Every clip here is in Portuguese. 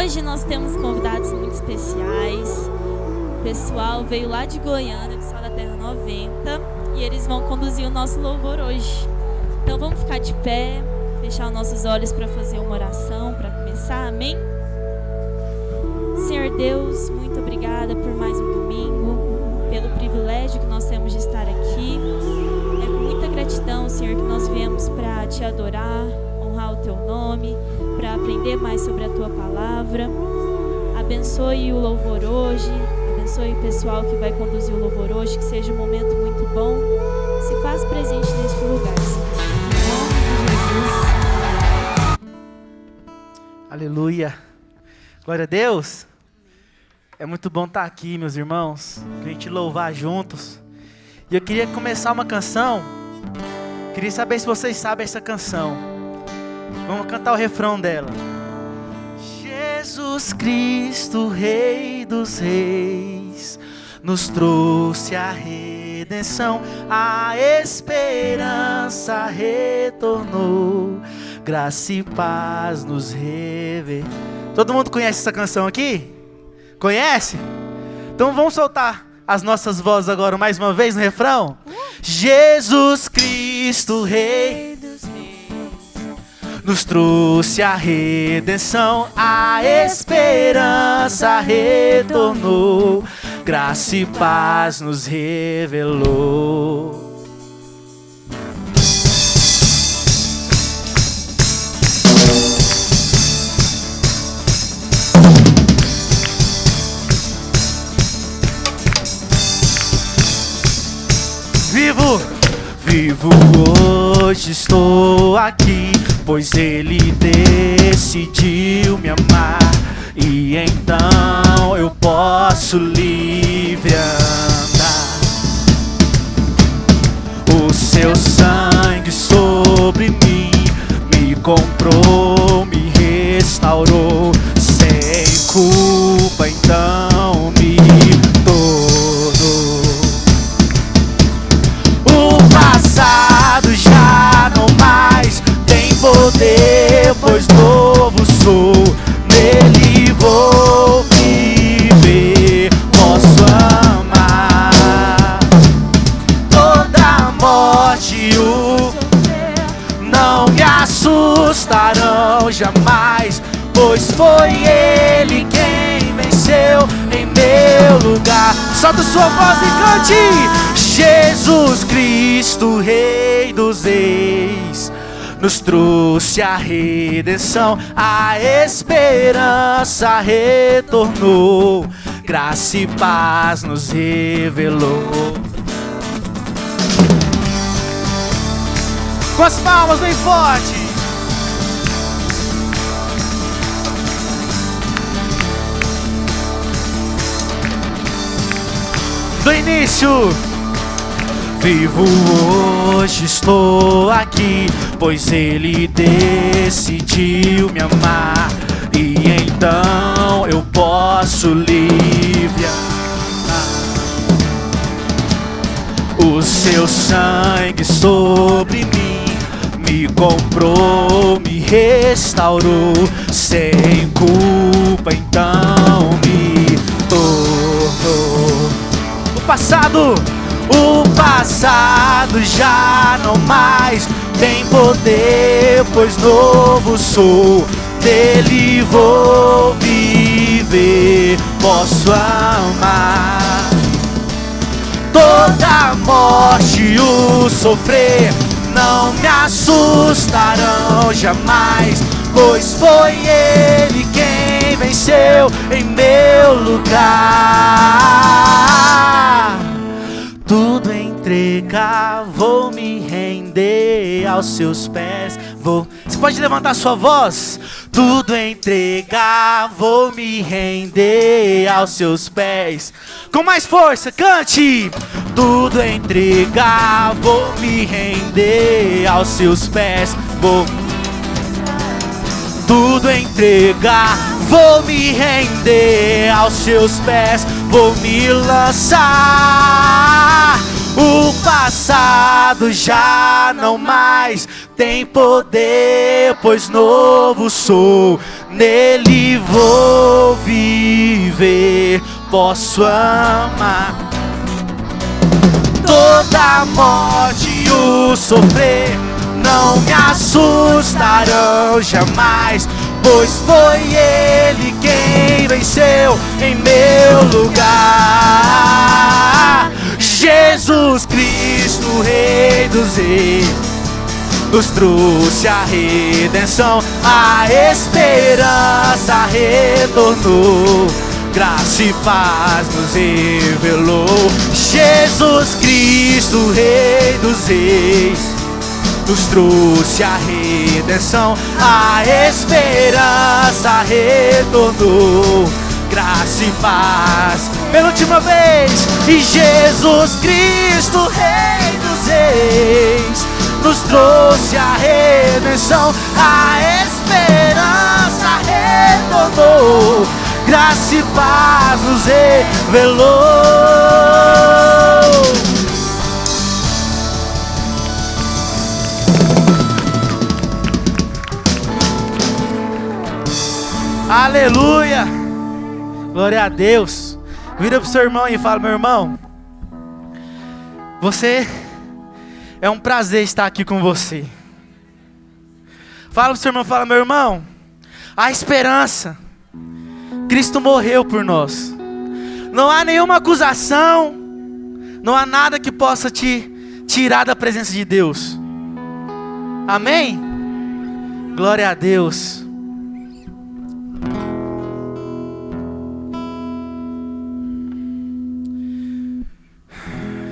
Hoje nós temos convidados muito especiais. O pessoal veio lá de Goiânia, pessoal da Terra 90, e eles vão conduzir o nosso louvor hoje. Então vamos ficar de pé, fechar os nossos olhos para fazer uma oração, para começar, amém? Senhor Deus, muito obrigada por mais um domingo, pelo privilégio que nós temos de estar aqui. É com muita gratidão, Senhor, que nós viemos para te adorar, honrar o teu nome, para aprender mais sobre a tua palavra. Abençoe o louvor hoje, abençoe o pessoal que vai conduzir o louvor hoje, que seja um momento muito bom. Se faz presente neste lugar, Senhor. Em nome de Jesus. Aleluia. Glória a Deus. É muito bom estar aqui, meus irmãos, pra gente louvar juntos. E eu queria começar uma canção. Queria saber se vocês sabem essa canção. Vamos cantar o refrão dela. Jesus Cristo, Rei dos Reis, nos trouxe a redenção, a esperança retornou, graça e paz nos revelou. Todo mundo conhece essa canção aqui? Conhece? Então vamos soltar as nossas vozes agora mais uma vez no refrão. Jesus Cristo, Rei dos Reis, nos trouxe a redenção, a esperança retornou, graça e paz nos revelou. Vivo hoje, estou aqui, pois Ele decidiu me amar. E então eu posso livre andar. O seu sangue sobre mim me comprou, me restaurou. Sem culpa então me tornou. O passado já não mais tem poder, pois novo sou. Nele vou viver, posso amar. Toda morte e o não me assustarão jamais, pois foi Ele quem venceu em meu lugar. Solta sua voz e cante. Jesus Cristo, Rei dos Reis, nos trouxe a redenção, a esperança retornou, graça e paz nos revelou. Com as palmas bem forte. Do início. Vivo hoje, estou aqui, pois Ele decidiu me amar. E então eu posso livre andar. O seu sangue sobre mim me comprou, me restaurou. Sem culpa então me tornou. O passado já não mais tem poder, pois novo sou. Dele vou viver, posso amar. Toda morte e o sofrer não me assustarão jamais, pois foi Ele quem venceu em meu lugar. Tudo entregar, vou me render aos seus pés. Você pode levantar sua voz? Tudo entregar, vou me render aos seus pés. Com mais força, cante! Tudo entregar, vou me render aos seus pés. Tudo entregar, vou me render aos seus pés. Vou me lançar. O passado já não mais tem poder, pois novo sou. Nele vou viver, posso amar. Toda morte e o sofrer não me assustarão jamais, pois foi Ele quem venceu em meu lugar. Jesus Cristo, Rei dos Reis, nos trouxe a redenção, a esperança retornou, graça e paz nos revelou. Jesus Cristo, Rei dos Reis, nos trouxe a redenção, a esperança retornou, graça e paz. Pela última vez. E Jesus Cristo, Rei dos Reis, nos trouxe a redenção, a esperança retornou, graça e paz nos revelou. Aleluia! Glória a Deus. Vira pro seu irmão e fala: meu irmão, você é um prazer estar aqui com você. Fala pro seu irmão, fala: meu irmão, a esperança, Cristo morreu por nós. Não há nenhuma acusação, não há nada que possa te tirar da presença de Deus. Amém? Glória a Deus.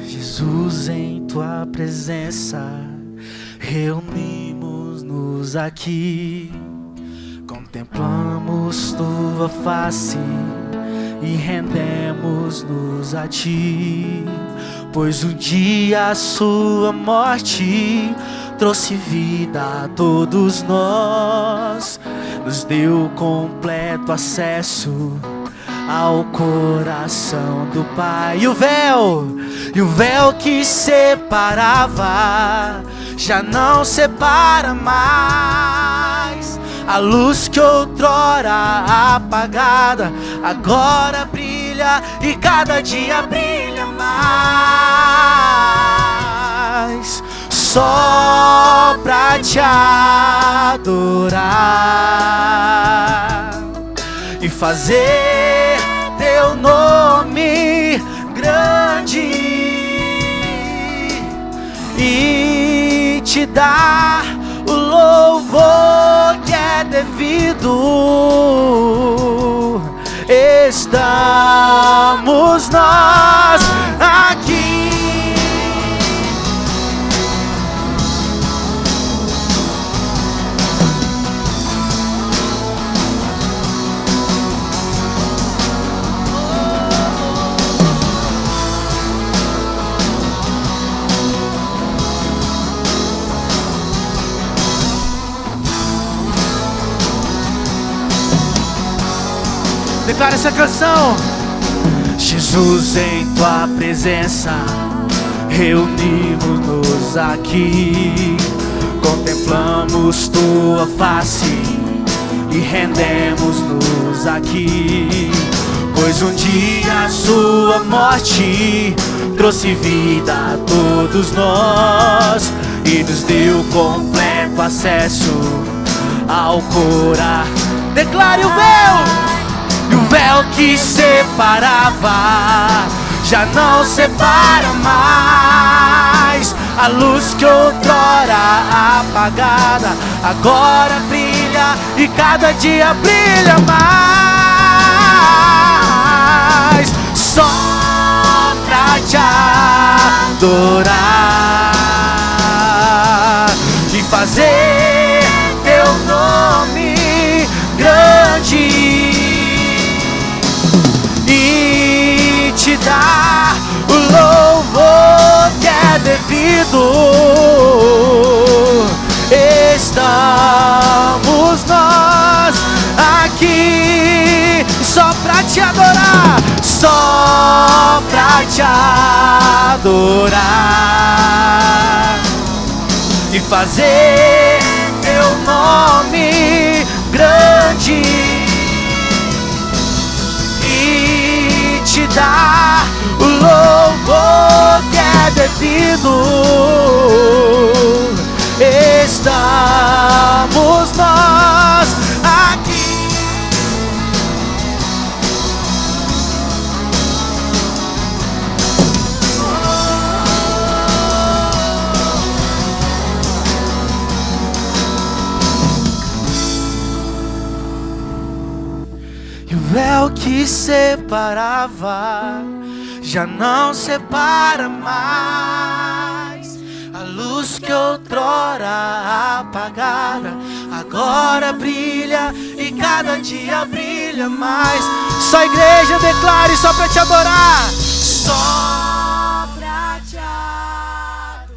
Jesus, em tua presença reunimos-nos aqui, contemplamos tua face e rendemos-nos a ti, pois um dia a sua morte trouxe vida a todos nós, nos deu completo acesso ao coração do Pai. E o véu que separava já não separa mais. A luz que outrora apagada agora brilha e cada dia brilha mais. Só pra te adorar e fazer teu nome grande e te dar o louvor que é devido. Estamos nós aqui. Declara essa canção. Jesus, em tua presença reunimos-nos aqui, contemplamos tua face e rendemos-nos aqui, pois um dia a sua morte trouxe vida a todos nós e nos deu completo acesso ao coração. Declare o véu! E o véu que separava já não separa mais. A luz que outrora apagada agora brilha e cada dia brilha mais. Só pra te adorar e fazer teu nome grande e te dar o louvor que é devido. Estamos nós aqui só pra te adorar, só pra te adorar e fazer teu nome grande e te dar o louvor que é devido. Estamos nós aqui. E o véu que separava já não separa mais. A luz que outrora apagada agora brilha e cada dia brilha mais. Só a igreja declare, só pra te adorar. Só pra te adorar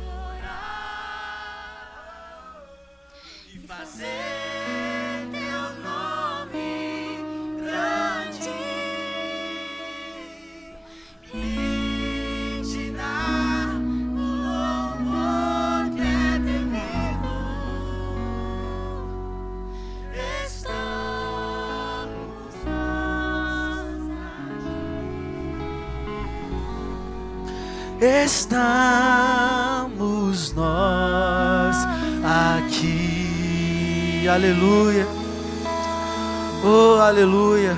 e fazer teu nome grande e te dar o louvor que é devido. Estamos nós aqui. Aleluia. Oh, aleluia.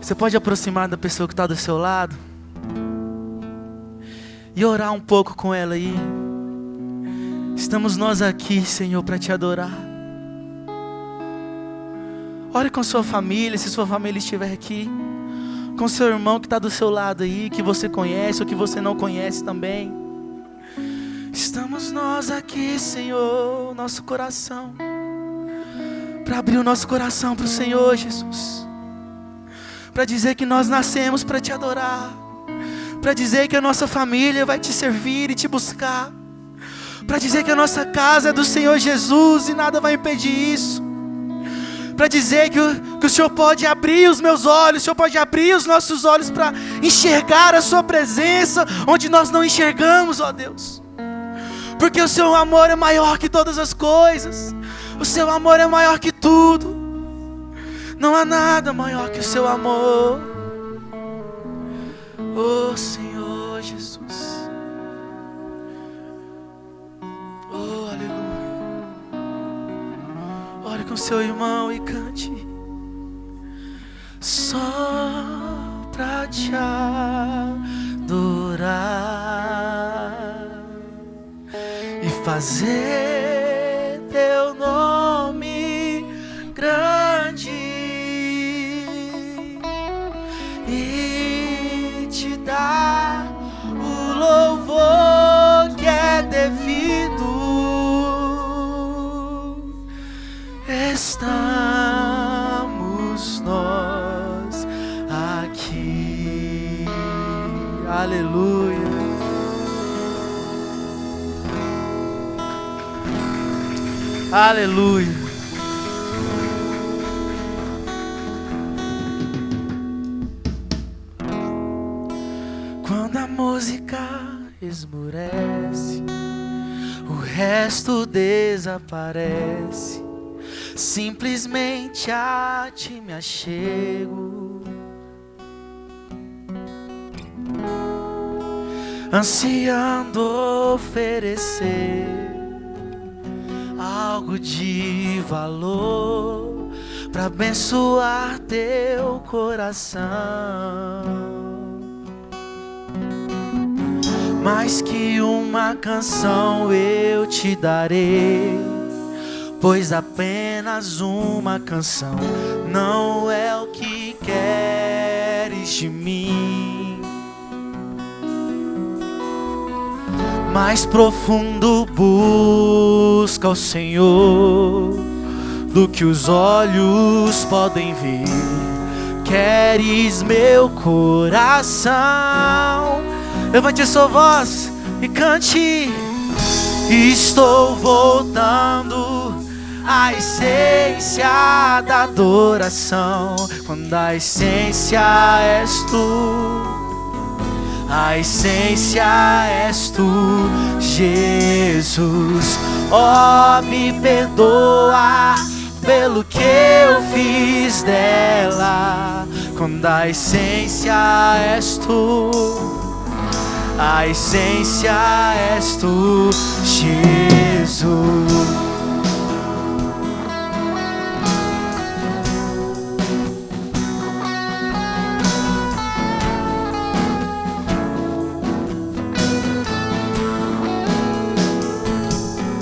Você pode aproximar da pessoa que está do seu lado e orar um pouco com ela aí. Estamos nós aqui, Senhor, para te adorar. Ore com sua família, se sua família estiver aqui. Com seu irmão que está do seu lado aí, que você conhece ou que você não conhece também. Estamos nós aqui, Senhor, nosso coração, para abrir o nosso coração para o Senhor Jesus, para dizer que nós nascemos para te adorar, para dizer que a nossa família vai te servir e te buscar, para dizer que a nossa casa é do Senhor Jesus e nada vai impedir isso, para dizer que o Senhor pode abrir os meus olhos, o Senhor pode abrir os nossos olhos para enxergar a sua presença onde nós não enxergamos, ó Deus. Porque o seu amor é maior que todas as coisas, o seu amor é maior que tudo, não há nada maior que o seu amor. Oh Senhor Jesus, oh aleluia. Ore com seu irmão e cante. Só pra te adorar e fazer teu nome grande e te dar o louvor que é devido. Estamos nós aqui. Aleluia. Aleluia. Quando a música esmurece, o resto desaparece. Simplesmente a ti me achego, ansiando oferecer algo de valor para abençoar teu coração. Mais que uma canção eu te darei, pois apenas uma canção não é o que queres de mim. Mais profundo busca o Senhor do que os olhos podem ver. Queres meu coração? Levante a sua voz e cante. Estou voltando a essência da adoração, quando a essência és tu, a essência és tu, Jesus. Oh, me perdoa pelo que eu fiz dela, quando a essência és tu, a essência és tu, Jesus.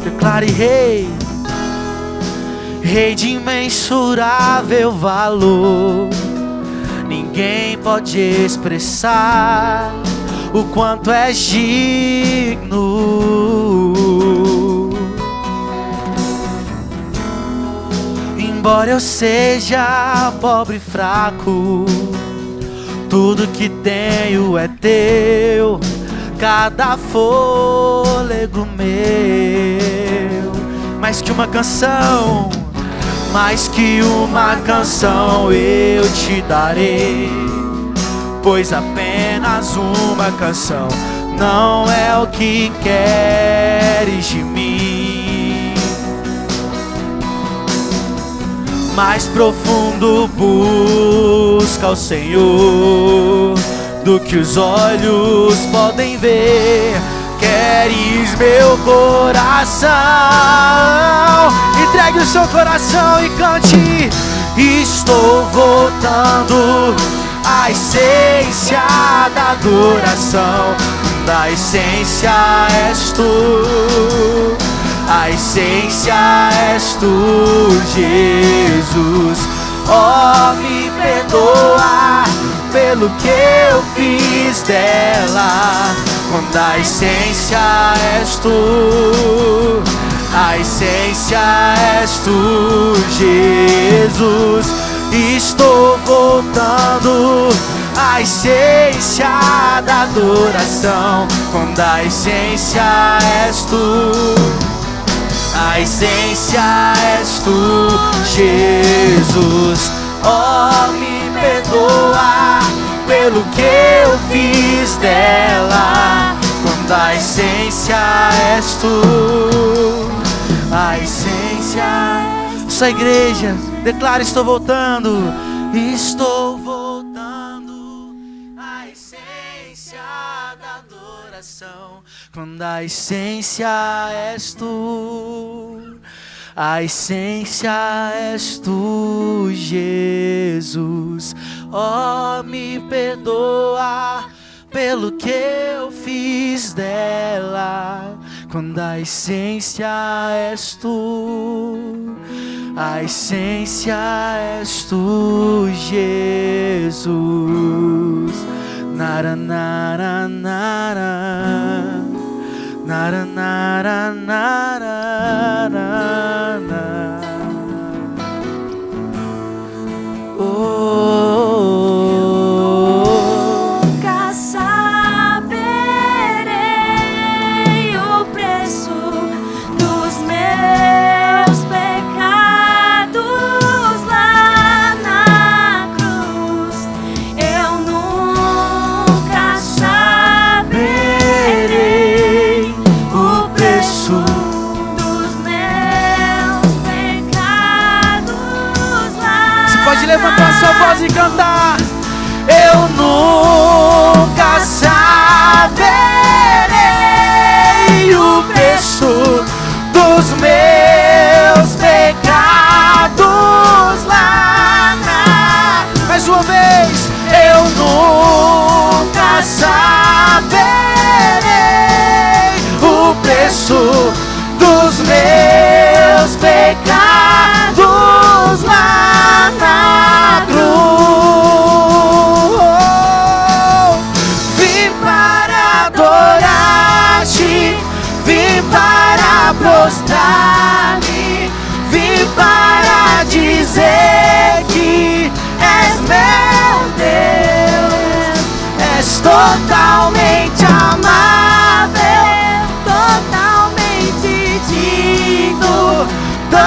Declare rei, rei de imensurável valor. Ninguém pode expressar o quanto és digno. Embora eu seja pobre e fraco, tudo que tenho é teu, cada fôlego meu. Mais que uma canção, mais que uma canção eu te darei, pois apenas uma canção não é o que queres de mim. Mais profundo busca o Senhor do que os olhos podem ver. Queres meu coração? Entregue o seu coração e cante. Estou voltando à essência da adoração, da essência és tu, a essência és tu, Jesus. Oh, me perdoa pelo que eu fiz dela, quando a essência és tu, a essência és tu, Jesus. Estou voltando à essência da adoração, quando a essência és tu, a essência és tu, Jesus. Oh, me perdoa pelo que eu fiz dela, quando a essência és tu, a essência. Sua igreja, declara: estou voltando, estou voltando à essência da adoração, quando a essência és tu, a essência és tu, Jesus. Oh, me perdoa pelo que eu fiz dela, quando a essência és tu, a essência és tu, Jesus. Nara, nara, nara, nara, nara, nara, nara. Nunca saberei o preço dos meus pecados lá na cruz. Eu nunca saberei o preço dos meus pecados lá. Você pode levantar sua voz e cantar. Eu nunca saberei o preço dos meus pecados lá na... Mais uma vez. Eu nunca saberei o preço dos meus pecados lá na cruz. Vim para adorar-te, vim para prostrar-me, vim para dizer que és meu Deus, és totalmente amável, totalmente digno,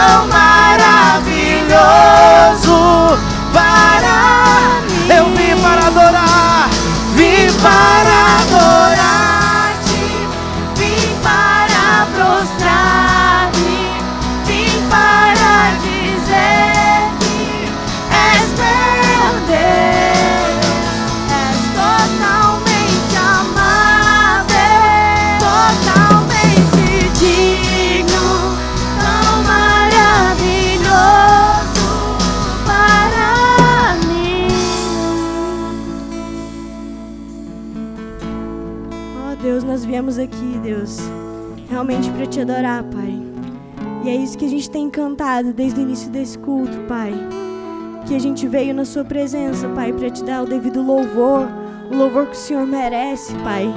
tão maravilhoso para mim. Eu vim para adorar, vim para adorar-te, vim para prostrar-me, vim para dizer que és meu Deus, és totalmente amável, totalmente digno, tão maravilhoso para mim. Ó Deus, nós viemos aqui, Deus, realmente para te adorar, Pai. E é isso que a gente tem cantado desde o início desse culto, Pai. Que a gente veio na sua presença, Pai, para te dar o devido louvor, o louvor que o Senhor merece, Pai.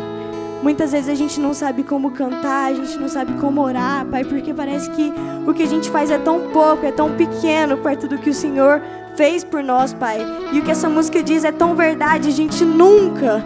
Muitas vezes a gente não sabe como cantar, a gente não sabe como orar, Pai, porque parece que o que a gente faz é tão pouco, é tão pequeno perto do que o Senhor fez por nós, Pai. E o que essa música diz é tão verdade, a gente nunca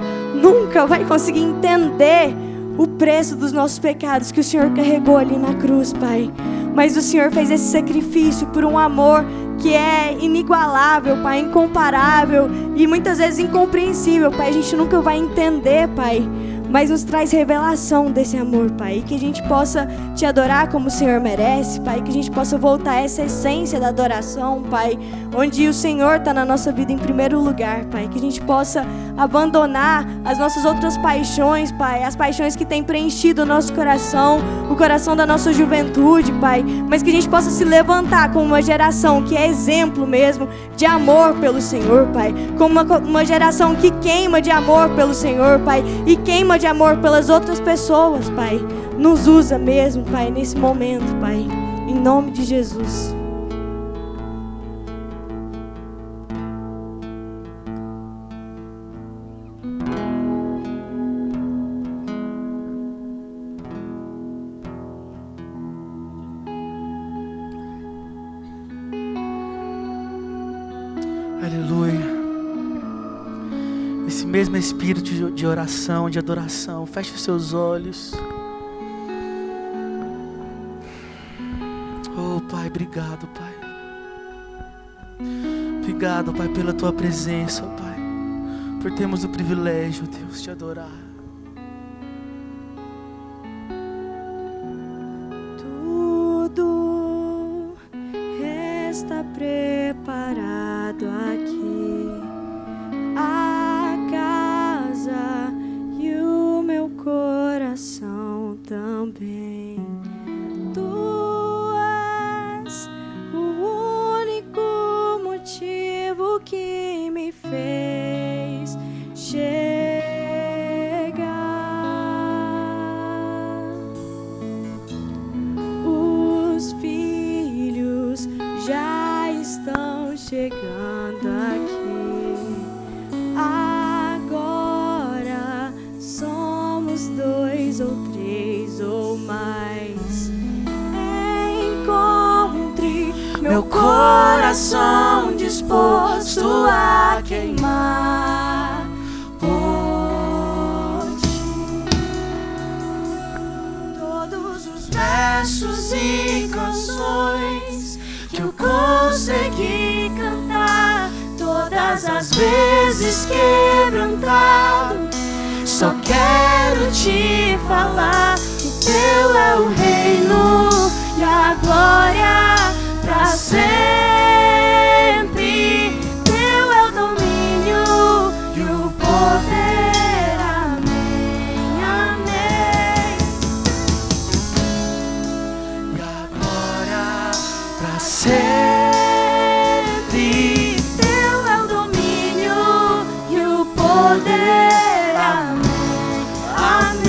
vai conseguir entender o preço dos nossos pecados que o Senhor carregou ali na cruz, Pai. Mas o Senhor fez esse sacrifício por um amor que é inigualável, Pai, incomparável e muitas vezes incompreensível, Pai. A gente nunca vai entender, Pai, mas nos traz revelação desse amor, Pai. E que a gente possa te adorar como o Senhor merece, Pai. Que a gente possa voltar a essa essência da adoração, Pai, onde o Senhor está na nossa vida em primeiro lugar, Pai. Que a gente possa abandonar as nossas outras paixões, Pai. As paixões que têm preenchido o nosso coração, o coração da nossa juventude, Pai. Mas que a gente possa se levantar como uma geração que é exemplo mesmo de amor pelo Senhor, Pai. Como uma geração que queima de amor pelo Senhor, Pai. E queima de amor pelas outras pessoas, Pai. Nos usa mesmo, Pai, nesse momento, Pai. Em nome de Jesus. Aleluia. Esse mesmo espírito de oração, de adoração. Feche os seus olhos. Oh, Pai, obrigado, Pai. Obrigado, Pai, pela Tua presença, oh, Pai. Por termos o privilégio, Deus, de adorar. Tudo está preparado aqui. A casa e o meu coração também. Tu és o único motivo que me fez chegar. Os filhos já estão chegando aqui. Agora somos 2 ou 3 ou mais. Encontre meu coração disposto a queimar por ti. Todos os versos e canções que eu consegui cantar, todas as vezes quebrantado, só quero te falar que teu é o reino e a glória pra sempre. Teu é o domínio e o poder. Amém, amém. E a glória pra sempre. Teu é o domínio e o poder. Amém, amém.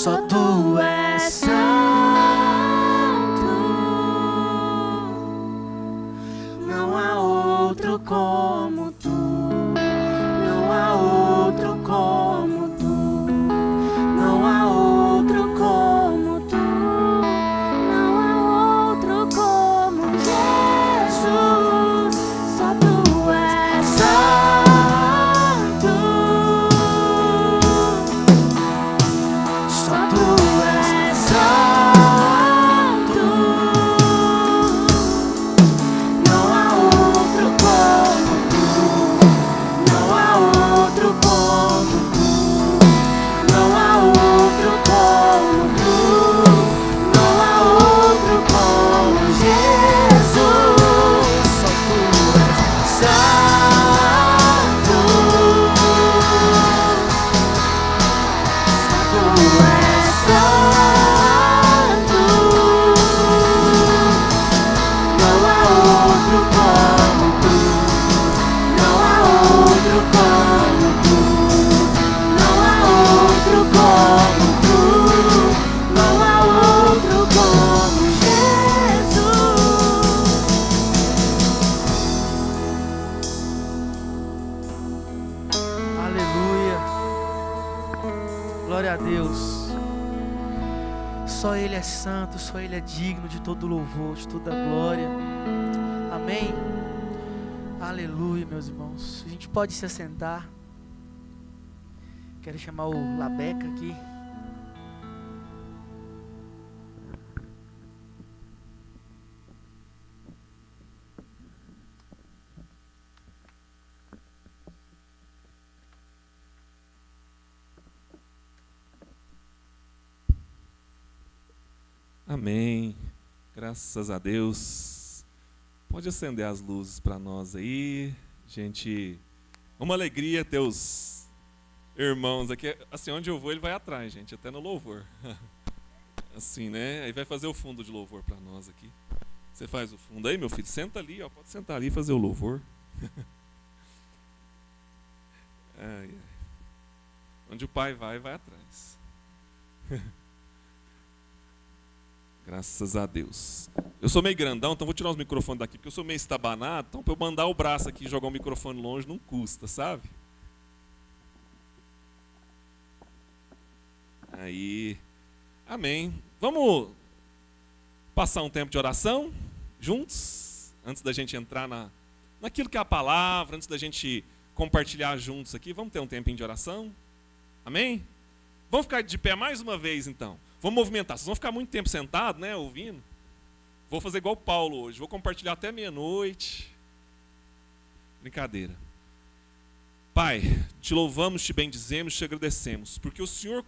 Só tu és santo. Não há outro como tu. Não há outro como tu. Não há outro como tu. Não há outro como Jesus. Só tu és Santo. Só tu és santo. Não há outro como tu. Não há outro como tu. Não há outro como tu. Não há outro como Jesus. Só tu és santo. Só tu és santo. Não há outro como tu. Não há outro como tu. Não há outro como tu. Não há outro como Jesus. Aleluia. Glória a Deus. Só Ele é santo, só Ele é digno de todo louvor, de toda glória. Amém. Aleluia, meus irmãos. A gente pode se assentar. Quero chamar o Labeca aqui. Amém. Graças a Deus. Pode acender as luzes para nós aí. Gente, uma alegria ter os irmãos aqui. Assim, onde eu vou, ele vai atrás, gente, até no louvor. Assim, né? Aí vai fazer o fundo de louvor para nós aqui. Você faz o fundo aí, meu filho? Senta ali, ó. Pode sentar ali e fazer o louvor. Ai, ai. Onde o pai vai, vai atrás. Graças a Deus. Eu sou meio grandão, então vou tirar os microfones daqui, porque eu sou meio estabanado, então para eu mandar o braço aqui e jogar o microfone longe não custa, sabe? Aí, amém. Vamos passar um tempo de oração juntos, antes da gente entrar naquilo que é a palavra, antes da gente compartilhar juntos aqui. Vamos ter um tempinho de oração? Amém? Vamos ficar de pé mais uma vez, então. Vamos movimentar. Vocês vão ficar muito tempo sentados, né, ouvindo? Vou fazer igual o Paulo hoje. Vou compartilhar até meia-noite. Brincadeira. Pai, te louvamos, te bendizemos, te agradecemos, porque o Senhor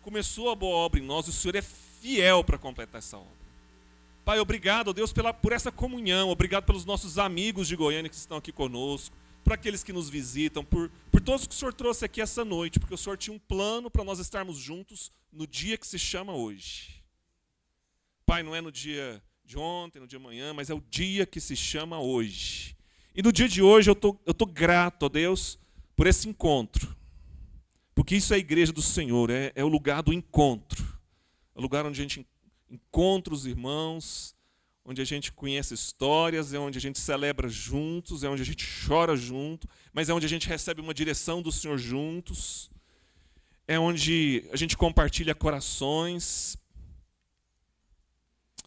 começou a boa obra em nós e o Senhor é fiel para completar essa obra. Pai, obrigado, ó Deus, por essa comunhão. Obrigado pelos nossos amigos de Goiânia que estão aqui conosco, por aqueles que nos visitam, por todos que o Senhor trouxe aqui essa noite, porque o Senhor tinha um plano para nós estarmos juntos no dia que se chama hoje. Pai, não é no dia de ontem, no dia de amanhã, mas é o dia que se chama hoje. E no dia de hoje eu tô grato, ó Deus, por esse encontro. Porque isso é a igreja do Senhor, é o lugar do encontro. É o lugar onde a gente encontra os irmãos, onde a gente conhece histórias, é onde a gente celebra juntos, é onde a gente chora junto, mas é onde a gente recebe uma direção do Senhor juntos. É onde a gente compartilha corações.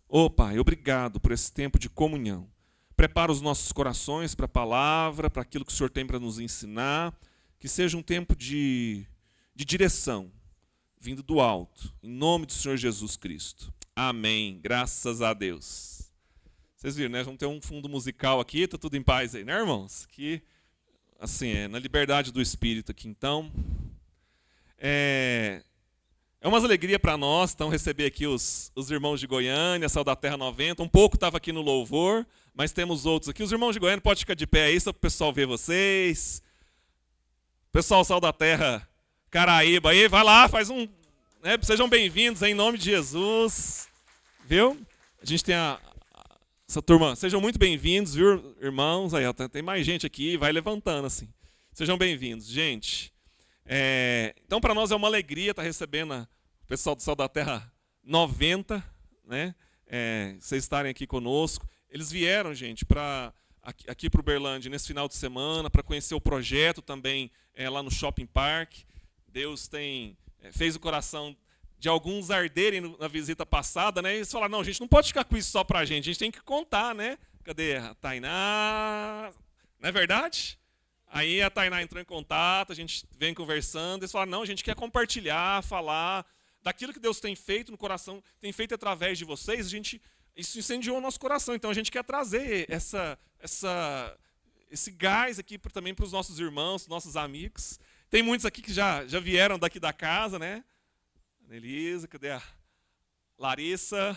Ô Pai, obrigado por esse tempo de comunhão. Prepara os nossos corações para a palavra, para aquilo que o Senhor tem para nos ensinar. Que seja um tempo de direção, vindo do alto. Em nome do Senhor Jesus Cristo. Amém. Graças a Deus. Vocês viram, né? Vamos ter um fundo musical aqui. Está tudo em paz aí, né, irmãos? Que, assim, na liberdade do Espírito aqui, então. É uma alegria para nós, então, receber aqui os irmãos de Goiânia, Sal da Terra 90. Um pouco estava aqui no louvor, mas temos outros aqui. Os irmãos de Goiânia podem ficar de pé aí, só para o pessoal ver vocês. Pessoal, Sal da Terra Caraíba aí, vai lá, faz um... Né, sejam bem-vindos em nome de Jesus. Viu? A gente tem essa turma. Sejam muito bem-vindos, viu, irmãos? Aí, ó, tem mais gente aqui, vai levantando assim. Sejam bem-vindos, gente. Então, para nós é uma alegria estar recebendo o pessoal do Sal da Terra 90, né? Vocês estarem aqui conosco. Eles vieram, gente, aqui para o Uberlândia nesse final de semana, para conhecer o projeto também lá no Shopping Park. Deus fez o coração de alguns arderem na visita passada, né? E eles falaram, não, a gente não pode ficar com isso só para a gente tem que contar, né? Cadê a Tainá? Não é verdade? Aí a Tainá entrou em contato, a gente vem conversando, eles falaram, não, a gente quer compartilhar, falar daquilo que Deus tem feito no coração, tem feito através de vocês, isso incendiou o nosso coração, então a gente quer trazer esse gás aqui também para os nossos irmãos, nossos amigos. Tem muitos aqui que já vieram daqui da casa, né? Elisa, cadê a Larissa?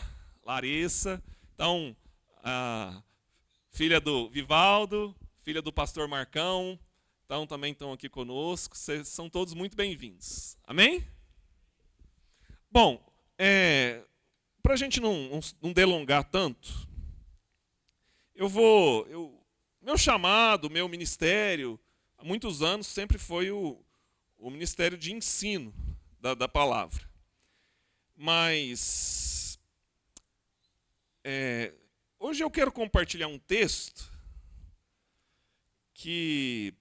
Então, a filha do Vivaldo, filha do pastor Marcão, então também estão aqui conosco. Vocês são todos muito bem-vindos. Amém? Bom, para a gente não delongar tanto, meu chamado, meu ministério, há muitos anos sempre foi o ministério de ensino da palavra. Mas hoje eu quero compartilhar um texto que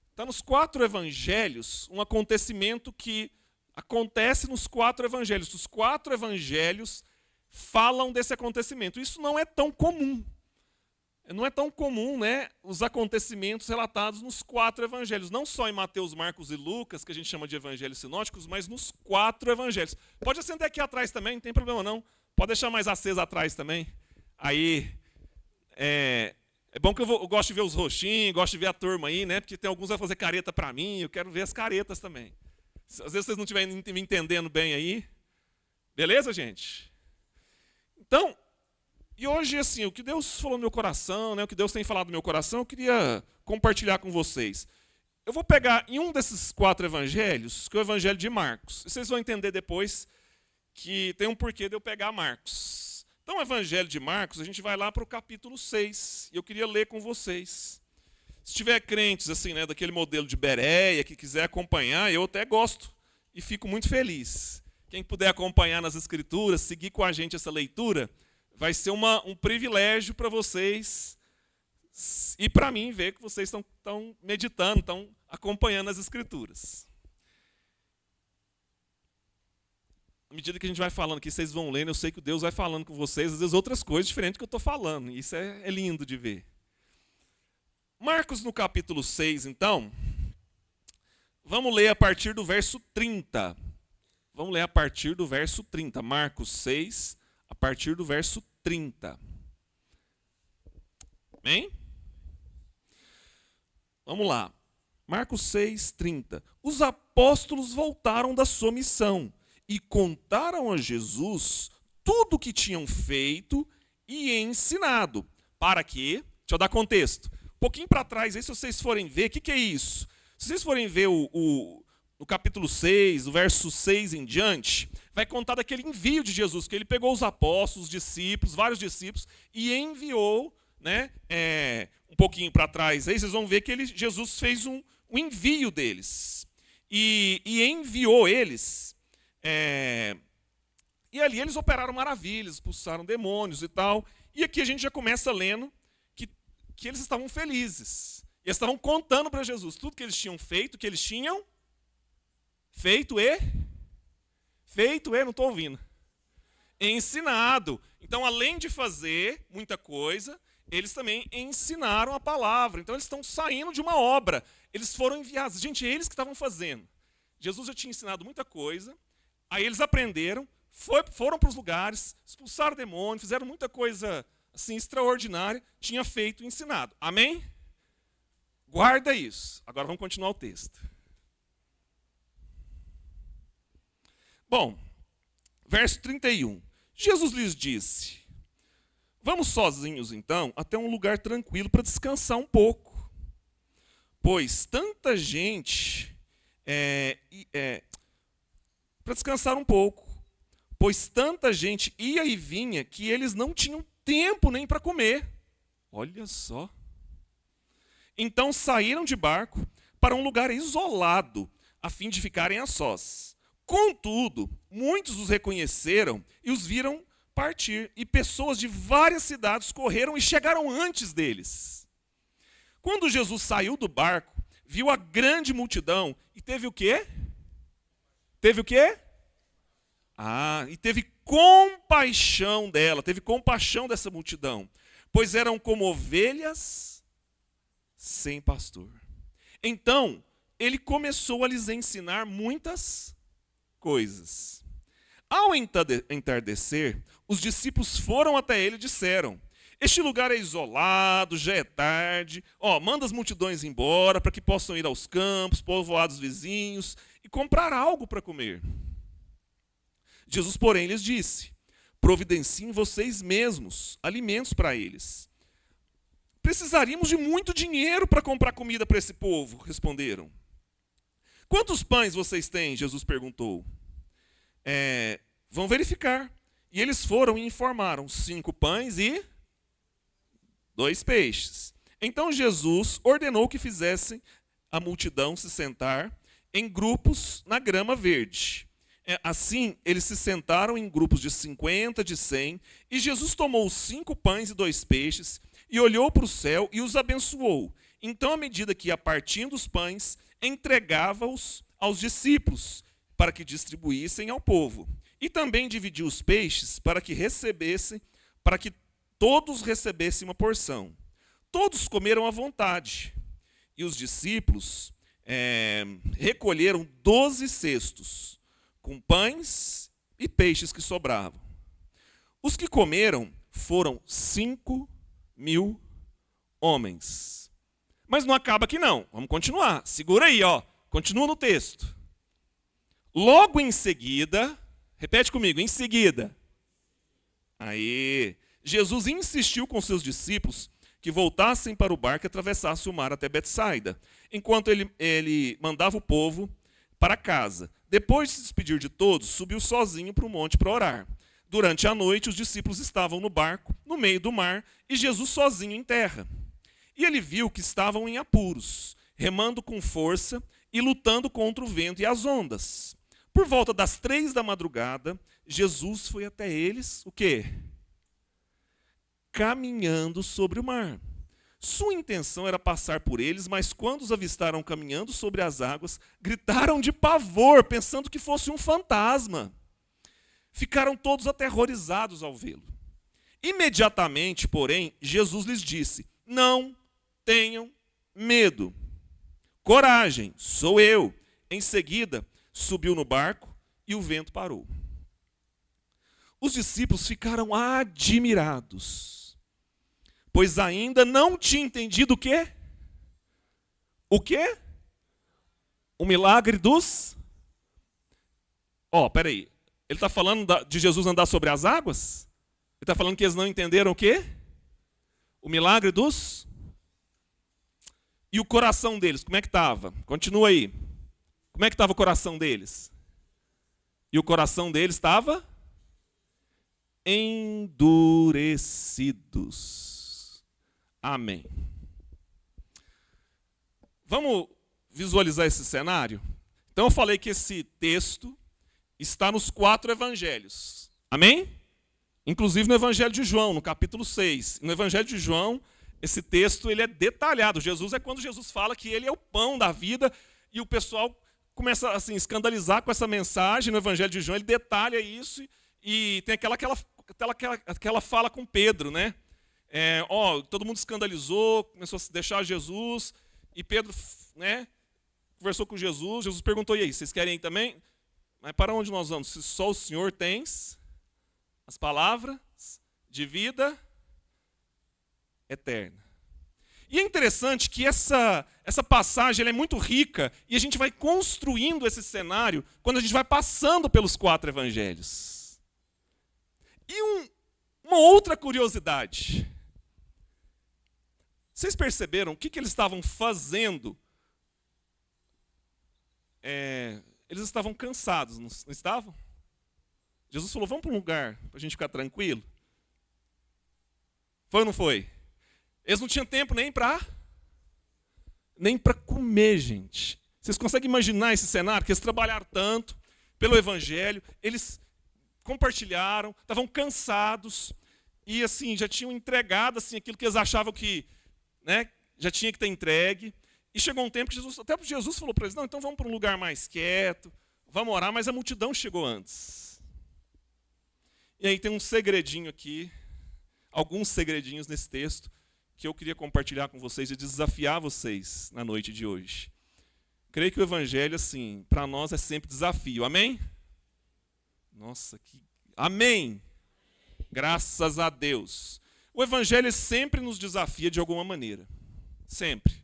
está nos 4 evangelhos, um acontecimento que acontece nos 4 evangelhos. Os 4 evangelhos falam desse acontecimento. Isso não é tão comum. Não é tão comum, né, os acontecimentos relatados nos 4 evangelhos. Não só em Mateus, Marcos e Lucas, que a gente chama de evangelhos sinóticos, mas nos 4 evangelhos. Pode acender aqui atrás também, não tem problema não. Pode deixar mais acesa atrás também. Aí, é bom que eu gosto de ver os roxinhos, gosto de ver a turma aí, né? Porque tem alguns que vão fazer careta para mim, eu quero ver as caretas também. Às vezes vocês não estiverem me entendendo bem aí. Beleza, gente? Então, e hoje, assim, o que Deus falou no meu coração, né, o que Deus tem falado no meu coração, eu queria compartilhar com vocês. Eu vou pegar em um desses 4 evangelhos, que é o evangelho de Marcos. E vocês vão entender depois que tem um porquê de eu pegar Marcos. Então, o evangelho de Marcos, a gente vai lá para o capítulo 6. E eu queria ler com vocês. Se tiver crentes, assim, né, daquele modelo de Bereia, que quiser acompanhar, eu até gosto e fico muito feliz. Quem puder acompanhar nas Escrituras, seguir com a gente essa leitura, vai ser um privilégio para vocês e para mim ver que vocês estão meditando, estão acompanhando as Escrituras. À medida que a gente vai falando aqui, vocês vão lendo, eu sei que Deus vai falando com vocês, às vezes outras coisas diferentes do que eu estou falando. Isso é lindo de ver. Marcos, no capítulo 6, então, vamos ler a partir do verso 30. Vamos ler a partir do verso 30. Marcos 6, a partir do verso 30. Amém? Vamos lá. Marcos 6, 30. Os apóstolos voltaram da sua missão e contaram a Jesus tudo o que tinham feito e ensinado. Para quê? Deixa eu dar contexto. Um pouquinho para trás, aí, se vocês forem ver, o que é isso? Se vocês forem ver no capítulo 6, o verso 6 em diante, vai contar daquele envio de Jesus, que ele pegou os apóstolos, os discípulos, vários discípulos, e enviou, né, um pouquinho para trás. Aí vocês vão ver que Jesus fez um envio deles. E enviou eles. E ali eles operaram maravilhas, expulsaram demônios e tal. E aqui a gente já começa lendo que eles estavam felizes. E eles estavam contando para Jesus tudo que eles tinham feito, não estou ouvindo. Ensinado. Então, além de fazer muita coisa, eles também ensinaram a palavra. Então, eles estão saindo de uma obra. Eles foram enviados. Gente, eles que estavam fazendo. Jesus já tinha ensinado muita coisa. Aí eles aprenderam, foram para os lugares, expulsaram o demônio, fizeram muita coisa assim extraordinária, tinha feito e ensinado. Amém? Guarda isso. Agora vamos continuar o texto. Bom, verso 31. Jesus lhes disse: vamos sozinhos, então, até um lugar tranquilo para descansar um pouco. Pois tanta gente... para descansar um pouco. Pois tanta gente ia e vinha que eles não tinham tempo nem para comer. Olha só. Então saíram de barco para um lugar isolado, a fim de ficarem a sós. Contudo, muitos os reconheceram e os viram partir, e pessoas de várias cidades correram e chegaram antes deles. Quando Jesus saiu do barco, viu a grande multidão e teve o quê? Teve o quê? E teve compaixão dela, teve compaixão dessa multidão, pois eram como ovelhas sem pastor. Então, ele começou a lhes ensinar muitas coisas. Ao entardecer, os discípulos foram até ele e disseram: este lugar é isolado, já é tarde, manda as multidões embora para que possam ir aos campos, povoados vizinhos e comprar algo para comer. Jesus, porém, lhes disse: providenciem vocês mesmos alimentos para eles. Precisaríamos de muito dinheiro para comprar comida para esse povo, responderam. Quantos pães vocês têm? Jesus perguntou. Vão verificar. E eles foram e informaram: 5 pães e 2 peixes. Então Jesus ordenou que fizessem a multidão se sentar em grupos na grama verde. Assim, eles se sentaram em grupos de 50, de 100, e Jesus tomou os 5 pães e 2 peixes, e olhou para o céu e os abençoou. Então, à medida que ia partindo os pães, entregava-os aos discípulos, para que distribuíssem ao povo. E também dividiu os peixes para que todos recebessem uma porção. Todos comeram à vontade. E os discípulos recolheram 12 cestos, com pães e peixes que sobravam. Os que comeram foram 5.000 homens. Mas não acaba aqui não. Vamos continuar. Segura aí, Continua no texto. Logo em seguida, repete comigo, em seguida. Jesus insistiu com seus discípulos que voltassem para o barco e atravessassem o mar até Betsaida, enquanto ele mandava o povo para casa. Depois de se despedir de todos, subiu sozinho para o monte para orar. Durante a noite, os discípulos estavam no barco, no meio do mar, e Jesus sozinho em terra. E ele viu que estavam em apuros, remando com força e lutando contra o vento e as ondas. Por volta das 3 da madrugada, Jesus foi até eles, o quê? Caminhando sobre o mar. Sua intenção era passar por eles, mas quando os avistaram caminhando sobre as águas, gritaram de pavor, pensando que fosse um fantasma. Ficaram todos aterrorizados ao vê-lo. Imediatamente, porém, Jesus lhes disse: não tenham medo. Coragem, sou eu. Em seguida, subiu no barco e o vento parou. Os discípulos ficaram admirados, pois ainda não tinham entendido o quê? O quê? O milagre dos... peraí. Ele está falando de Jesus andar sobre as águas? Ele está falando que eles não entenderam o quê? O milagre dos... E o coração deles, como é que estava? Continua aí. Como é que estava o coração deles? E o coração deles estava endurecidos. Amém. Vamos visualizar esse cenário? Então eu falei que esse texto está nos 4 evangelhos. Amém? Inclusive no Evangelho de João, no capítulo 6. No Evangelho de João, esse texto ele é detalhado. Quando Jesus fala que ele é o pão da vida, e o pessoal começa a escandalizar com essa mensagem no Evangelho de João, ele detalha isso, e tem aquela fala com Pedro, né? Todo mundo escandalizou, começou a deixar Jesus, e Pedro, né, conversou com Jesus, Jesus perguntou: e aí, vocês querem ir também? Mas para onde nós vamos? Se só o Senhor tens as palavras de vida eterna. E é interessante que essa passagem ela é muito rica, e a gente vai construindo esse cenário quando a gente vai passando pelos 4 evangelhos. E uma outra curiosidade. Vocês perceberam o que eles estavam fazendo? Eles estavam cansados, não estavam? Jesus falou: vamos para um lugar para a gente ficar tranquilo. Foi ou não foi? Eles não tinham tempo nem para comer, gente. Vocês conseguem imaginar esse cenário? Que eles trabalharam tanto, pelo evangelho, eles compartilharam, estavam cansados e assim já tinham entregado assim aquilo que eles achavam que, né, já tinha que ter entregue. E chegou um tempo que até Jesus falou para eles: não, então vamos para um lugar mais quieto, vamos orar, mas a multidão chegou antes. E aí tem um segredinho aqui, alguns segredinhos nesse texto que eu queria compartilhar com vocês e desafiar vocês na noite de hoje. Creio que o evangelho, assim, para nós é sempre desafio. Amém? Nossa, que... Amém! Graças a Deus. O evangelho sempre nos desafia de alguma maneira. Sempre.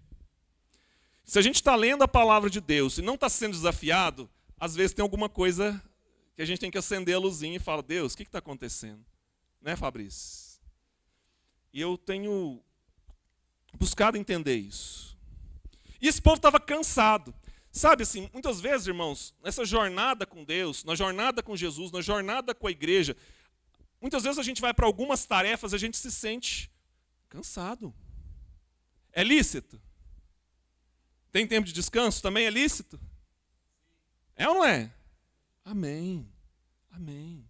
Se a gente está lendo a palavra de Deus e não está sendo desafiado, às vezes tem alguma coisa que a gente tem que acender a luzinha e falar: Deus, o que está acontecendo? Né, Fabrício? E eu tenho buscado entender isso. E esse povo estava cansado. Sabe assim, muitas vezes, irmãos, nessa jornada com Deus, na jornada com Jesus, na jornada com a igreja, muitas vezes a gente vai para algumas tarefas e a gente se sente cansado. É lícito? Tem tempo de descanso? Também é lícito? É ou não é? Amém. Amém.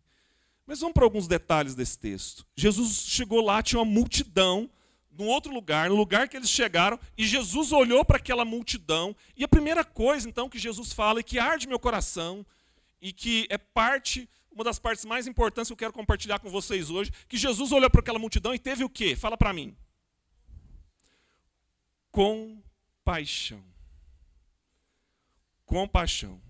Mas vamos para alguns detalhes desse texto. Jesus chegou lá, tinha uma multidão, num outro lugar, no lugar que eles chegaram, e Jesus olhou para aquela multidão, e a primeira coisa, então, que Jesus fala, e que arde meu coração, e que é uma das partes mais importantes que eu quero compartilhar com vocês hoje, que Jesus olhou para aquela multidão e teve o quê? Fala para mim. Compaixão. Compaixão.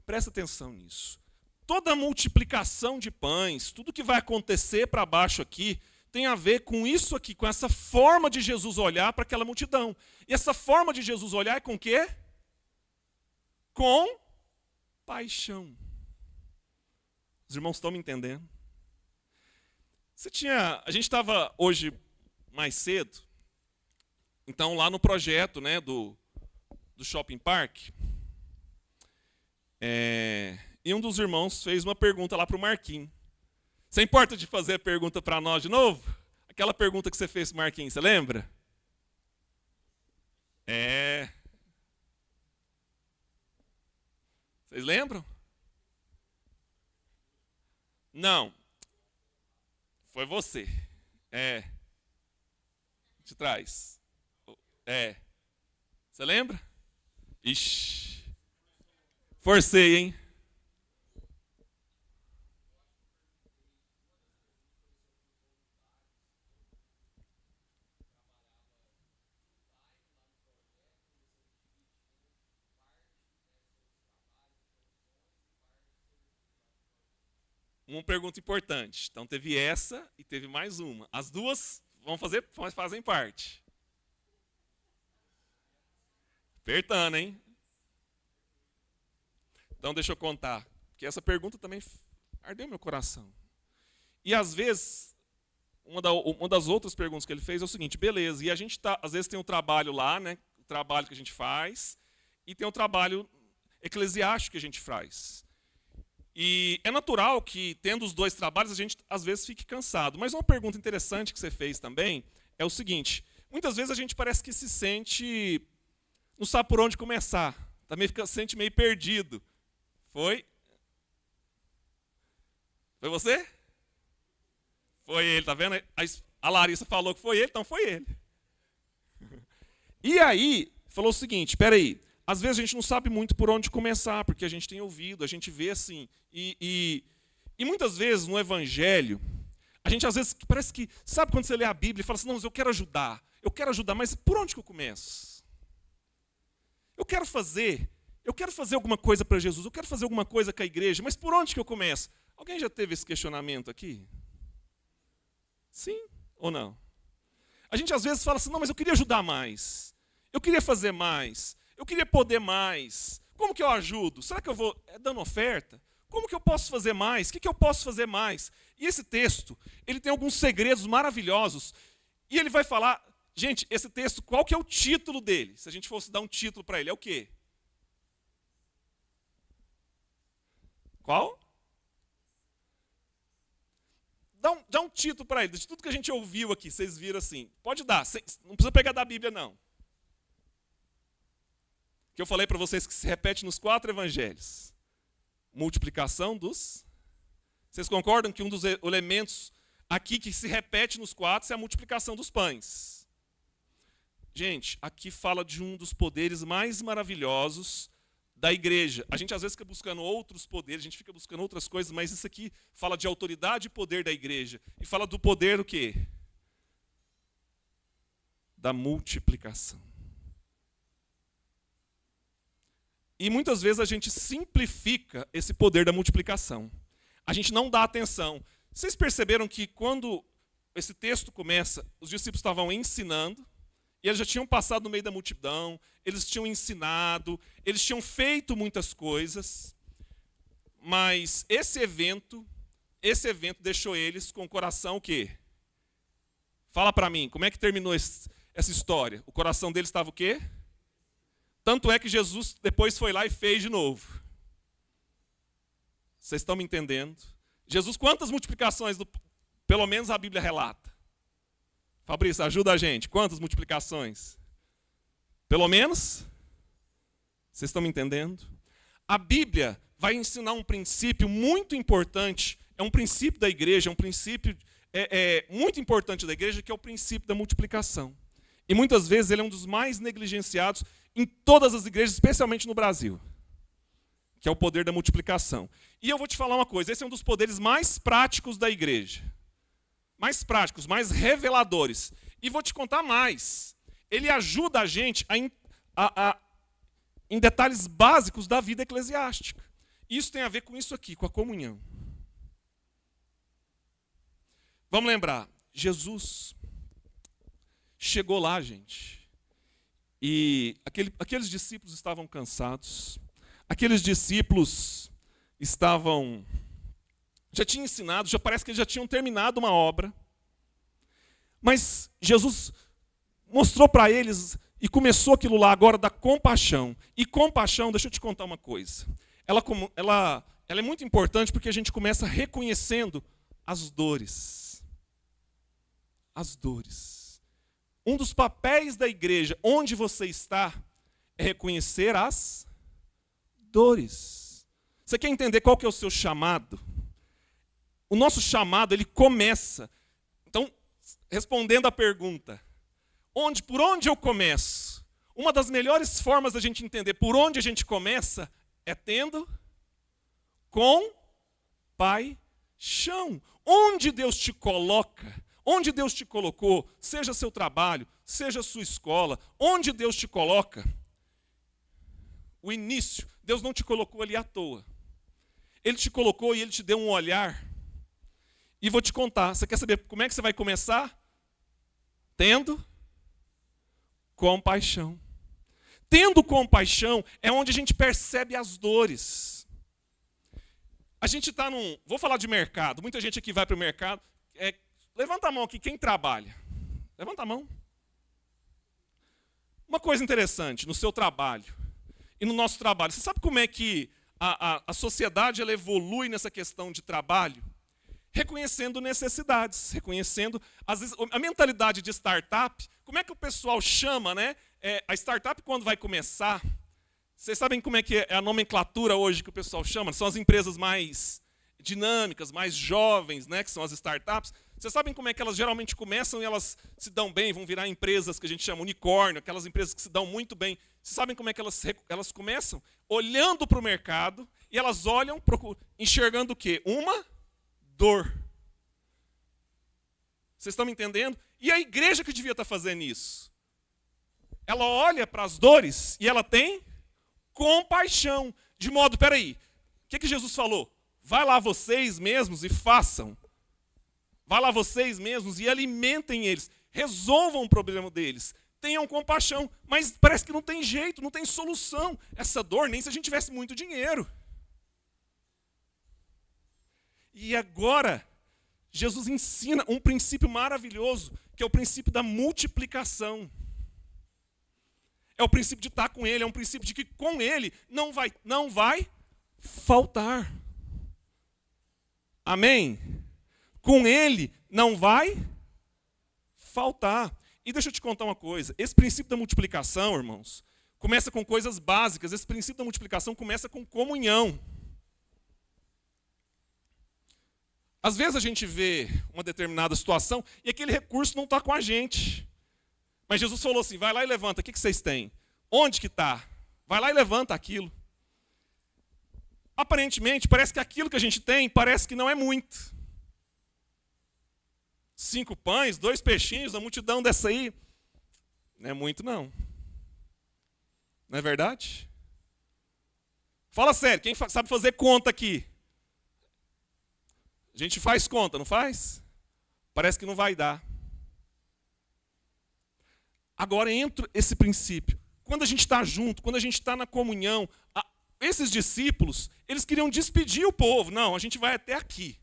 Presta atenção nisso. Toda a multiplicação de pães, tudo que vai acontecer para baixo aqui, tem a ver com isso aqui, com essa forma de Jesus olhar para aquela multidão. E essa forma de Jesus olhar é com o quê? Com paixão. Os irmãos estão me entendendo? A gente estava hoje mais cedo, então lá no projeto, né, do Shopping Park, e um dos irmãos fez uma pergunta lá para o Marquinhos. Você importa de fazer a pergunta para nós de novo? Aquela pergunta que você fez para o Marquinhos, você lembra? Vocês lembram? Não. Foi você. De trás. Você lembra? Ixi. Forcei, hein? Uma pergunta importante. Então teve essa e teve mais uma. As duas fazem parte. Apertando, hein? Então deixa eu contar, porque essa pergunta também ardeu meu coração. E às vezes, uma das outras perguntas que ele fez é o seguinte: beleza, e a gente às vezes tem um trabalho lá, né? O trabalho que a gente faz, e tem o trabalho eclesiástico que a gente faz. E é natural que, tendo os dois trabalhos, a gente às vezes fique cansado. Mas uma pergunta interessante que você fez também é o seguinte: muitas vezes a gente parece que se sente, não sabe por onde começar, também se sente meio perdido. Foi? Foi você? Foi ele, tá vendo? A Larissa falou que foi ele, então foi ele. E aí, falou o seguinte: espera aí. Às vezes a gente não sabe muito por onde começar, porque a gente tem ouvido, a gente vê assim. E muitas vezes no Evangelho, a gente às vezes parece que, sabe quando você lê a Bíblia e fala assim: não, mas eu quero ajudar, mas por onde que eu começo? Eu quero fazer alguma coisa para Jesus, eu quero fazer alguma coisa com a igreja, mas por onde que eu começo? Alguém já teve esse questionamento aqui? Sim ou não? A gente às vezes fala assim: não, mas eu queria ajudar mais, eu queria fazer mais, eu queria poder mais. Como que eu ajudo? Será que eu vou dando oferta? Como que eu posso fazer mais? O que eu posso fazer mais? E esse texto, ele tem alguns segredos maravilhosos. E ele vai falar... Gente, esse texto, qual que é o título dele? Se a gente fosse dar um título para ele, é o quê? Qual? Dá um título para ele. De tudo que a gente ouviu aqui, vocês viram assim. Pode dar, não precisa pegar da Bíblia, não. Que eu falei para vocês que se repete nos 4 evangelhos. multiplicação dos... Vocês concordam que um dos elementos aqui que se repete nos 4 é a multiplicação dos pães? Gente, aqui fala de um dos poderes mais maravilhosos da igreja. A gente às vezes fica buscando outros poderes, a gente fica buscando outras coisas, mas isso aqui fala de autoridade e poder da igreja. E fala do poder o quê? Da multiplicação. E muitas vezes a gente simplifica esse poder da multiplicação. A gente não dá atenção. Vocês perceberam que quando esse texto começa, os discípulos estavam ensinando, e eles já tinham passado no meio da multidão, eles tinham ensinado, eles tinham feito muitas coisas, mas esse evento deixou eles com o coração o quê? Fala para mim, como é que terminou essa história? O coração deles estava o quê? Tanto é que Jesus depois foi lá e fez de novo. Vocês estão me entendendo? Jesus, quantas multiplicações, pelo menos a Bíblia relata? Fabrício, ajuda a gente. Quantas multiplicações? Pelo menos? Vocês estão me entendendo? A Bíblia vai ensinar um princípio muito importante. É um princípio da igreja, é um princípio muito importante da igreja, que é o princípio da multiplicação. E muitas vezes ele é um dos mais negligenciados em todas as igrejas, especialmente no Brasil, que é o poder da multiplicação. E eu vou te falar uma coisa, esse é um dos poderes mais práticos da igreja. Mais práticos, mais reveladores. E vou te contar mais. Ele ajuda a gente em detalhes básicos da vida eclesiástica. Isso tem a ver com isso aqui, com a comunhão. Vamos lembrar, Jesus chegou lá, gente. E aqueles discípulos estavam cansados. Aqueles discípulos já tinham ensinado, já parece que eles já tinham terminado uma obra. Mas Jesus mostrou para eles e começou aquilo lá agora da compaixão. E compaixão, deixa eu te contar uma coisa. Ela é muito importante porque a gente começa reconhecendo as dores. As dores. Um dos papéis da igreja, onde você está, é reconhecer as dores. Você quer entender qual que é o seu chamado? O nosso chamado, ele começa. Então, respondendo à pergunta, por onde eu começo? Uma das melhores formas da gente entender por onde a gente começa é tendo compaixão. Onde Deus te coloca, onde Deus te colocou, seja seu trabalho, seja sua escola, onde Deus te coloca, o início, Deus não te colocou ali à toa. Ele te colocou e Ele te deu um olhar. E vou te contar, você quer saber como é que você vai começar? Tendo compaixão. Tendo compaixão é onde a gente percebe as dores. A gente está vou falar de mercado, muita gente aqui vai para o mercado. Levanta a mão aqui, quem trabalha? Levanta a mão. Uma coisa interessante, no seu trabalho e no nosso trabalho, você sabe como é que a sociedade ela evolui nessa questão de trabalho? Reconhecendo necessidades, reconhecendo, às vezes, a mentalidade de startup. Como é que o pessoal chama, né? A startup, quando vai começar, vocês sabem como é que é a nomenclatura hoje que o pessoal chama? São as empresas mais dinâmicas, mais jovens, né? Que são as startups. Vocês sabem como é que elas geralmente começam e elas se dão bem, vão virar empresas que a gente chama unicórnio, aquelas empresas que se dão muito bem. Vocês sabem como é que elas começam? Olhando para o mercado e elas olham, enxergando o quê? Uma dor. Vocês estão me entendendo? E a igreja que devia estar fazendo isso? Ela olha para as dores e ela tem compaixão. De modo, peraí, o que Jesus falou? Vai lá vocês mesmos e façam. Vai lá vocês mesmos e alimentem eles. Resolvam o problema deles. Tenham compaixão. Mas parece que não tem jeito, não tem solução. Essa dor, nem se a gente tivesse muito dinheiro. E agora, Jesus ensina um princípio maravilhoso, que é o princípio da multiplicação. É o princípio de estar com Ele, é um princípio de que com Ele não vai faltar. Amém? Com Ele não vai faltar. E deixa eu te contar uma coisa, esse princípio da multiplicação, irmãos, começa com coisas básicas, esse princípio da multiplicação começa com comunhão. Às vezes a gente vê uma determinada situação e aquele recurso não está com a gente. Mas Jesus falou assim, vai lá e levanta, o que vocês têm? Onde que está? Vai lá e levanta aquilo. Aparentemente, parece que aquilo que a gente tem, parece que não é muito. 5 pães, 2 peixinhos, a multidão dessa aí, não é muito não. Não é verdade? Fala sério, quem sabe fazer conta aqui? A gente faz conta, não faz? Parece que não vai dar. Agora entra esse princípio. Quando a gente está junto, quando a gente está na comunhão, esses discípulos, eles queriam despedir o povo. Não, a gente vai até aqui.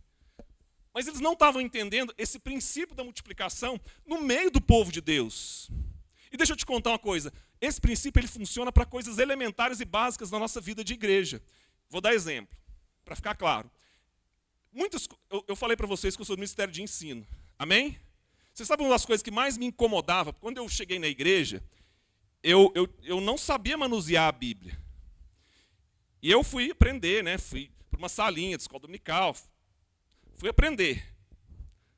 Mas eles não estavam entendendo esse princípio da multiplicação no meio do povo de Deus. E deixa eu te contar uma coisa. Esse princípio ele funciona para coisas elementares e básicas na nossa vida de igreja. Vou dar exemplo, para ficar claro. Eu falei para vocês que eu sou do Ministério de Ensino. Amém? Vocês sabem uma das coisas que mais me incomodava? Quando eu cheguei na igreja, eu não sabia manusear a Bíblia. E eu fui aprender, né? Fui para uma salinha de escola dominical. Fui aprender.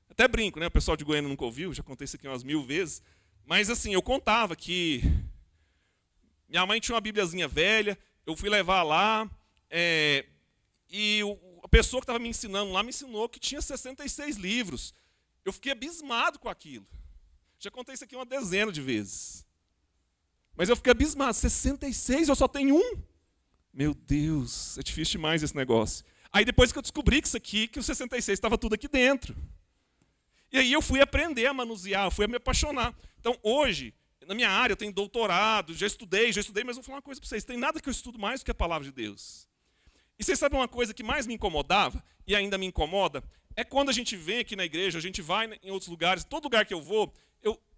Até brinco, né? O pessoal de Goiânia nunca ouviu, já contei isso aqui umas 1000 vezes. Mas assim, eu contava que minha mãe tinha uma Bíbliazinha velha, eu fui levar lá, e a pessoa que estava me ensinando lá me ensinou que tinha 66 livros. Eu fiquei abismado com aquilo. Já contei isso aqui uma dezena de vezes. Mas eu fiquei abismado. 66? Eu só tenho um? Meu Deus, é difícil demais esse negócio. Aí depois que eu descobri que isso aqui, que o 66 estava tudo aqui dentro. E aí eu fui aprender a manusear, eu fui a me apaixonar. Então hoje, na minha área, eu tenho doutorado, já estudei, mas vou falar uma coisa para vocês. Tem nada que eu estudo mais do que a palavra de Deus. E vocês sabem uma coisa que mais me incomodava, e ainda me incomoda, é quando a gente vem aqui na igreja, a gente vai em outros lugares, todo lugar que eu vou,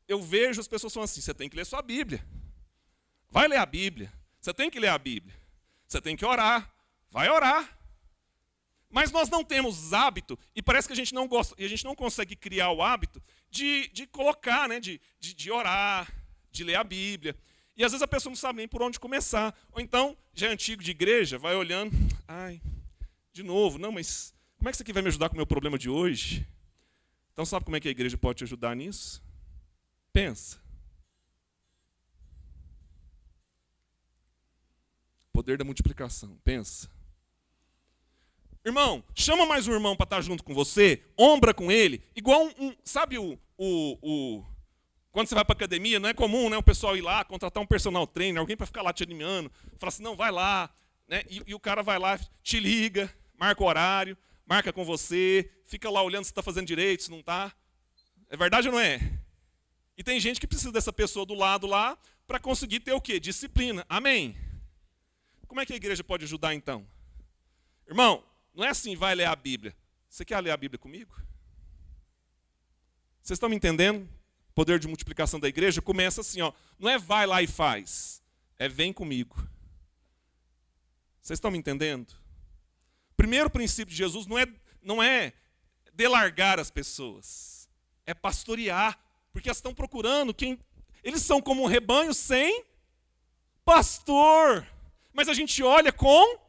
eu vejo as pessoas falando assim, você tem que ler sua Bíblia. Vai ler a Bíblia. Você tem que ler a Bíblia. Você tem que orar. Vai orar. Mas nós não temos hábito, e parece que a gente não gosta, e a gente não consegue criar o hábito de colocar, né, de orar, de ler a Bíblia. E às vezes a pessoa não sabe nem por onde começar. Ou então, já é antigo de igreja, vai olhando, de novo, não, mas como é que isso aqui vai me ajudar com o meu problema de hoje? Então sabe como é que a igreja pode te ajudar nisso? Pensa. Poder da multiplicação, pensa. Irmão, chama mais um irmão para estar junto com você, ombra com ele, igual sabe quando você vai para a academia, não é comum, né, o pessoal ir lá, contratar um personal trainer, alguém para ficar lá te animando, falar assim, não, vai lá, né, e o cara vai lá, te liga, marca o horário, marca com você, fica lá olhando se está fazendo direito, se não está. É verdade ou não é? E tem gente que precisa dessa pessoa do lado lá para conseguir ter o quê? Disciplina. Amém? Como é que a igreja pode ajudar então? Irmão, não é assim, vai ler a Bíblia. Você quer ler a Bíblia comigo? Vocês estão me entendendo? O poder de multiplicação da igreja começa assim, ó. Não é vai lá e faz. É vem comigo. Vocês estão me entendendo? O primeiro princípio de Jesus não é delargar as pessoas. É pastorear. Porque elas estão procurando quem... Eles são como um rebanho sem pastor. Mas a gente olha com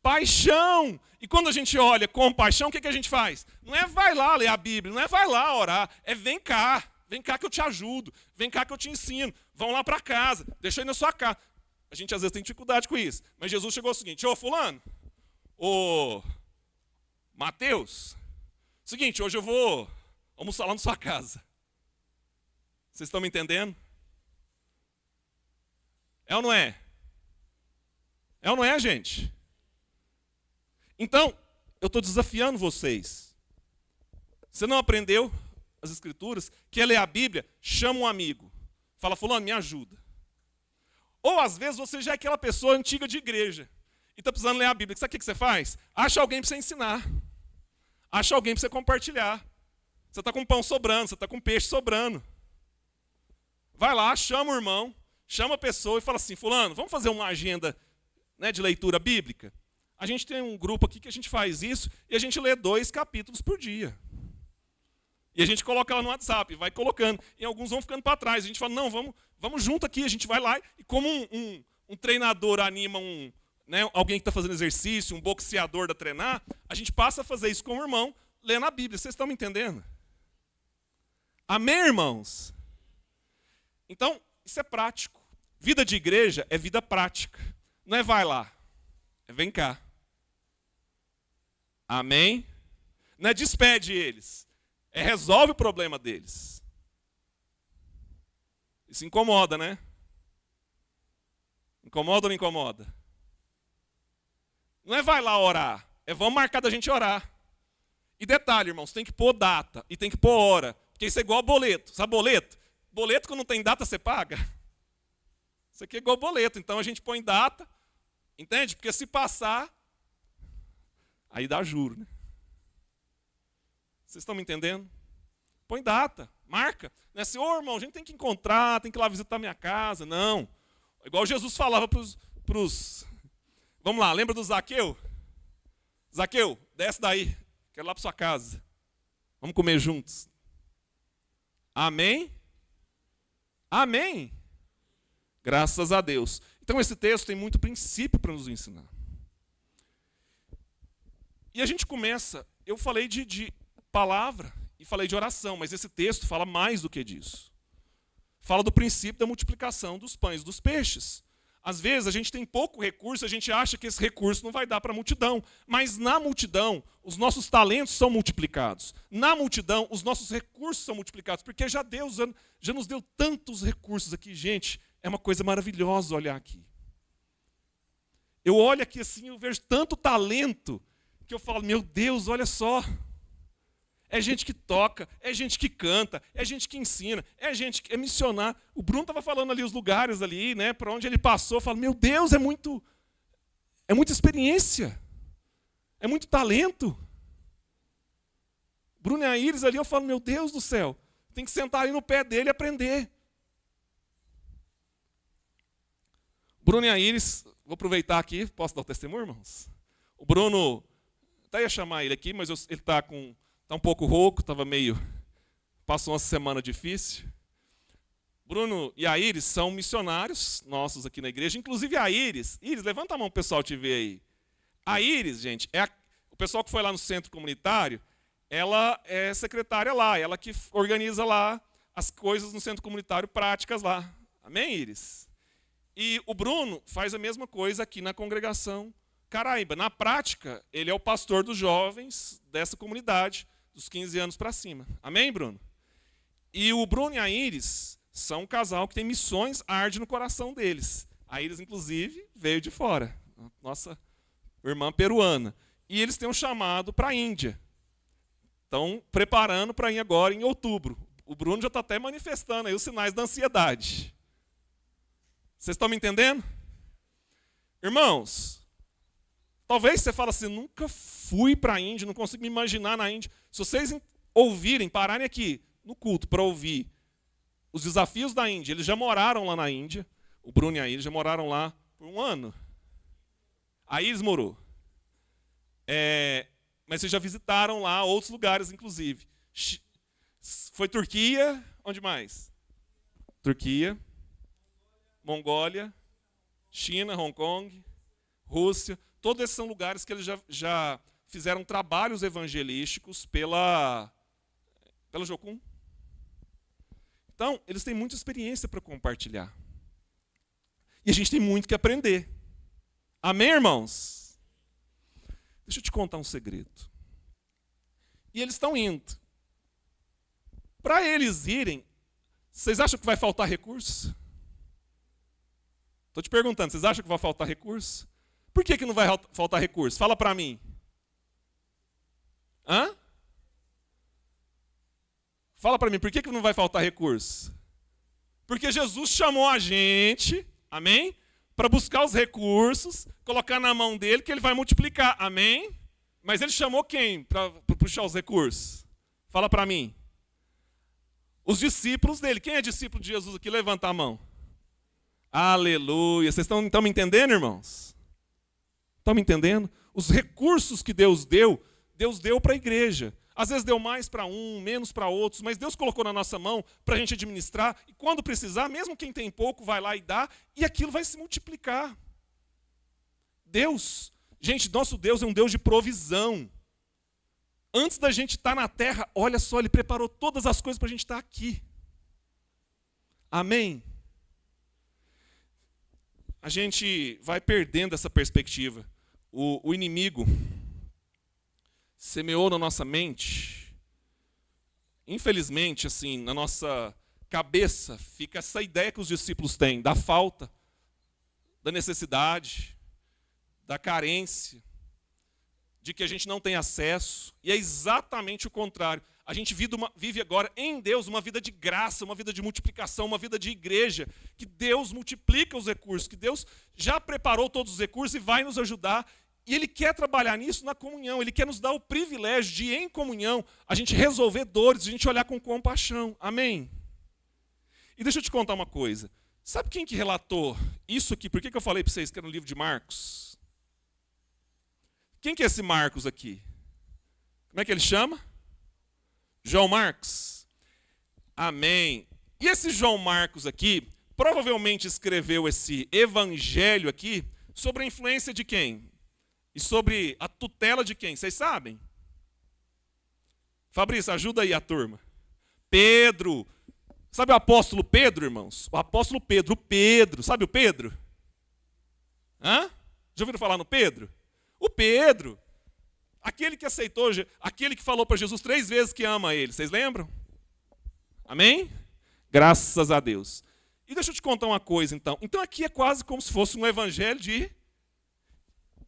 paixão. E quando a gente olha com paixão, o que a gente faz? Não é vai lá ler a Bíblia, não é vai lá orar, é vem cá que eu te ajudo, vem cá que eu te ensino, vão lá para casa, deixa eu ir na sua casa. A gente às vezes tem dificuldade com isso, mas Jesus chegou ao seguinte, ô fulano, ô Mateus, seguinte, hoje eu vou almoçar lá na sua casa. Vocês estão me entendendo? É ou não é? É ou não é, gente? Então, eu estou desafiando vocês. Você não aprendeu as Escrituras? Quer ler a Bíblia? Chama um amigo. Fala, fulano, me ajuda. Ou, às vezes, você já é aquela pessoa antiga de igreja e está precisando ler a Bíblia. Sabe o que você faz? Acha alguém para você ensinar. Acha alguém para você compartilhar. Você está com pão sobrando, você está com peixe sobrando. Vai lá, chama o irmão, chama a pessoa e fala assim, fulano, vamos fazer uma agenda, né, de leitura bíblica? A gente tem um grupo aqui que a gente faz isso e a gente lê 2 capítulos por dia. E a gente coloca lá no WhatsApp, vai colocando. E alguns vão ficando para trás. A gente fala, não, vamos junto aqui. A gente vai lá e como um treinador anima alguém que está fazendo exercício, um boxeador da treinar, a gente passa a fazer isso com o irmão, lendo a Bíblia. Vocês estão me entendendo? Amém, irmãos? Então, isso é prático. Vida de igreja é vida prática. Não é vai lá, é vem cá. Amém? Não é despede eles, é resolve o problema deles. Isso incomoda, né? Incomoda ou não incomoda? Não é vai lá orar, é vamos marcar da gente orar. E detalhe, irmãos, tem que pôr data e tem que pôr hora, porque isso é igual boleto. Sabe boleto? Boleto, quando não tem data, você paga. Isso aqui é igual boleto, então a gente põe data, entende? Porque se passar, aí dá juro, né? Vocês estão me entendendo? Põe data, marca. Não é assim, ô irmão, a gente tem que encontrar, tem que ir lá visitar minha casa. Não. Igual Jesus falava para os... Vamos lá, lembra do Zaqueu? Zaqueu, desce daí, quero ir lá para sua casa. Vamos comer juntos. Amém? Amém? Graças a Deus. Então esse texto tem muito princípio para nos ensinar. E a gente começa, eu falei de palavra e falei de oração, mas esse texto fala mais do que disso. Fala do princípio da multiplicação dos pães e dos peixes. Às vezes a gente tem pouco recurso, a gente acha que esse recurso não vai dar para a multidão. Mas na multidão, os nossos talentos são multiplicados. Na multidão, os nossos recursos são multiplicados. Porque já Deus já nos deu tantos recursos aqui. Gente, é uma coisa maravilhosa olhar aqui. Eu olho aqui assim, eu vejo tanto talento, que eu falo, meu Deus, olha só. É gente que toca, é gente que canta, é gente que ensina, é gente que é missionário. O Bruno estava falando ali os lugares ali, né, para onde ele passou. Eu falo, meu Deus, é muita experiência, é muito talento. Bruno e a Iris ali, eu falo, meu Deus do céu, tem que sentar ali no pé dele e aprender. Bruno e a Iris, vou aproveitar aqui, posso dar o testemunho, irmãos? O Bruno, até ia chamar ele aqui, mas ele está um pouco rouco, passou uma semana difícil. Bruno e a Iris são missionários nossos aqui na igreja, inclusive a Iris, levanta a mão, pessoal, te ver aí. A Iris, gente, o pessoal que foi lá no centro comunitário, ela é secretária lá, ela que organiza lá as coisas no centro comunitário, práticas lá. Amém, Iris? E o Bruno faz a mesma coisa aqui na congregação Caraíba. Na prática, ele é o pastor dos jovens dessa comunidade, dos 15 anos para cima. Amém, Bruno? E o Bruno e a Iris são um casal que tem missões arde no coração deles. A Iris, inclusive, veio de fora. Nossa irmã peruana. E eles têm um chamado para a Índia. Estão preparando para ir agora em outubro. O Bruno já está até manifestando aí os sinais da ansiedade. Vocês estão me entendendo? Irmãos, talvez você fale assim, nunca fui para a Índia, não consigo me imaginar na Índia. Se vocês ouvirem, pararem aqui no culto para ouvir os desafios da Índia, eles já moraram lá na Índia, o Bruno e a Iris já moraram lá por 1 ano. A Iris morou. Mas vocês já visitaram lá outros lugares, inclusive. Foi Turquia, onde mais? Turquia, Mongólia, China, Hong Kong, Rússia. Todos esses são lugares que eles já fizeram trabalhos evangelísticos pela Jocum. Então, eles têm muita experiência para compartilhar. E a gente tem muito que aprender. Amém, irmãos? Deixa eu te contar um segredo. E eles estão indo. Para eles irem, vocês acham que vai faltar recurso? Estou te perguntando, vocês acham que vai faltar recurso? Por que não vai faltar recurso? Fala para mim. Hã? Fala para mim, por que não vai faltar recurso? Porque Jesus chamou a gente, amém? Para buscar os recursos, colocar na mão dele, que ele vai multiplicar, amém? Mas ele chamou quem para puxar os recursos? Fala para mim. Os discípulos dele. Quem é discípulo de Jesus aqui? Levanta a mão. Aleluia. Vocês estão me entendendo, irmãos? Estão me entendendo? Os recursos que Deus deu para a igreja. Às vezes deu mais para um, menos para outros, mas Deus colocou na nossa mão para a gente administrar, e quando precisar, mesmo quem tem pouco, vai lá e dá, e aquilo vai se multiplicar. Deus, gente, nosso Deus é um Deus de provisão. Antes da gente estar na terra, olha só, ele preparou todas as coisas para a gente estar aqui. Amém? A gente vai perdendo essa perspectiva. O inimigo semeou na nossa mente. Infelizmente, assim, na nossa cabeça fica essa ideia que os discípulos têm, da falta, da necessidade, da carência, de que a gente não tem acesso. E é exatamente o contrário. A gente vive agora em Deus uma vida de graça, uma vida de multiplicação, uma vida de igreja, que Deus multiplica os recursos, que Deus já preparou todos os recursos e vai nos ajudar. E Ele quer trabalhar nisso na comunhão, Ele quer nos dar o privilégio de, em comunhão, a gente resolver dores, a gente olhar com compaixão. Amém? E deixa eu te contar uma coisa. Sabe quem que relatou isso aqui? Por que eu falei para vocês que era no livro de Marcos? Quem que é esse Marcos aqui? Como é que ele chama? João Marcos. Amém. E esse João Marcos aqui, provavelmente escreveu esse evangelho aqui sobre a influência de quem? E sobre a tutela de quem? Vocês sabem? Fabrício, ajuda aí a turma. Pedro. Sabe o apóstolo Pedro, irmãos? O apóstolo Pedro. O Pedro. Sabe o Pedro? Hã? Já ouviram falar no Pedro? O Pedro. Aquele que aceitou, aquele que falou para Jesus 3 vezes que ama ele. Vocês lembram? Amém? Graças a Deus. E deixa eu te contar uma coisa, então. Então aqui é quase como se fosse um evangelho de...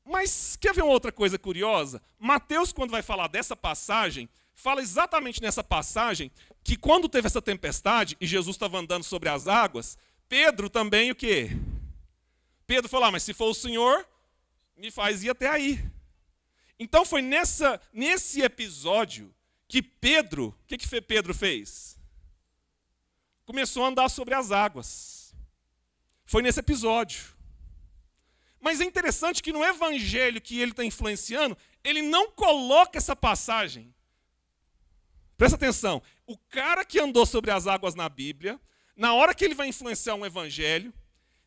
Mas quer ver uma outra coisa curiosa? Mateus, quando vai falar dessa passagem, fala exatamente nessa passagem que quando teve essa tempestade e Jesus estava andando sobre as águas, Pedro também o quê? Pedro falou, mas se for o Senhor, me faz ir até aí. Então foi nesse episódio que Pedro, o que Pedro fez? Começou a andar sobre as águas. Foi nesse episódio. Mas é interessante que no evangelho que ele está influenciando, ele não coloca essa passagem. Presta atenção. O cara que andou sobre as águas na Bíblia, na hora que ele vai influenciar um evangelho,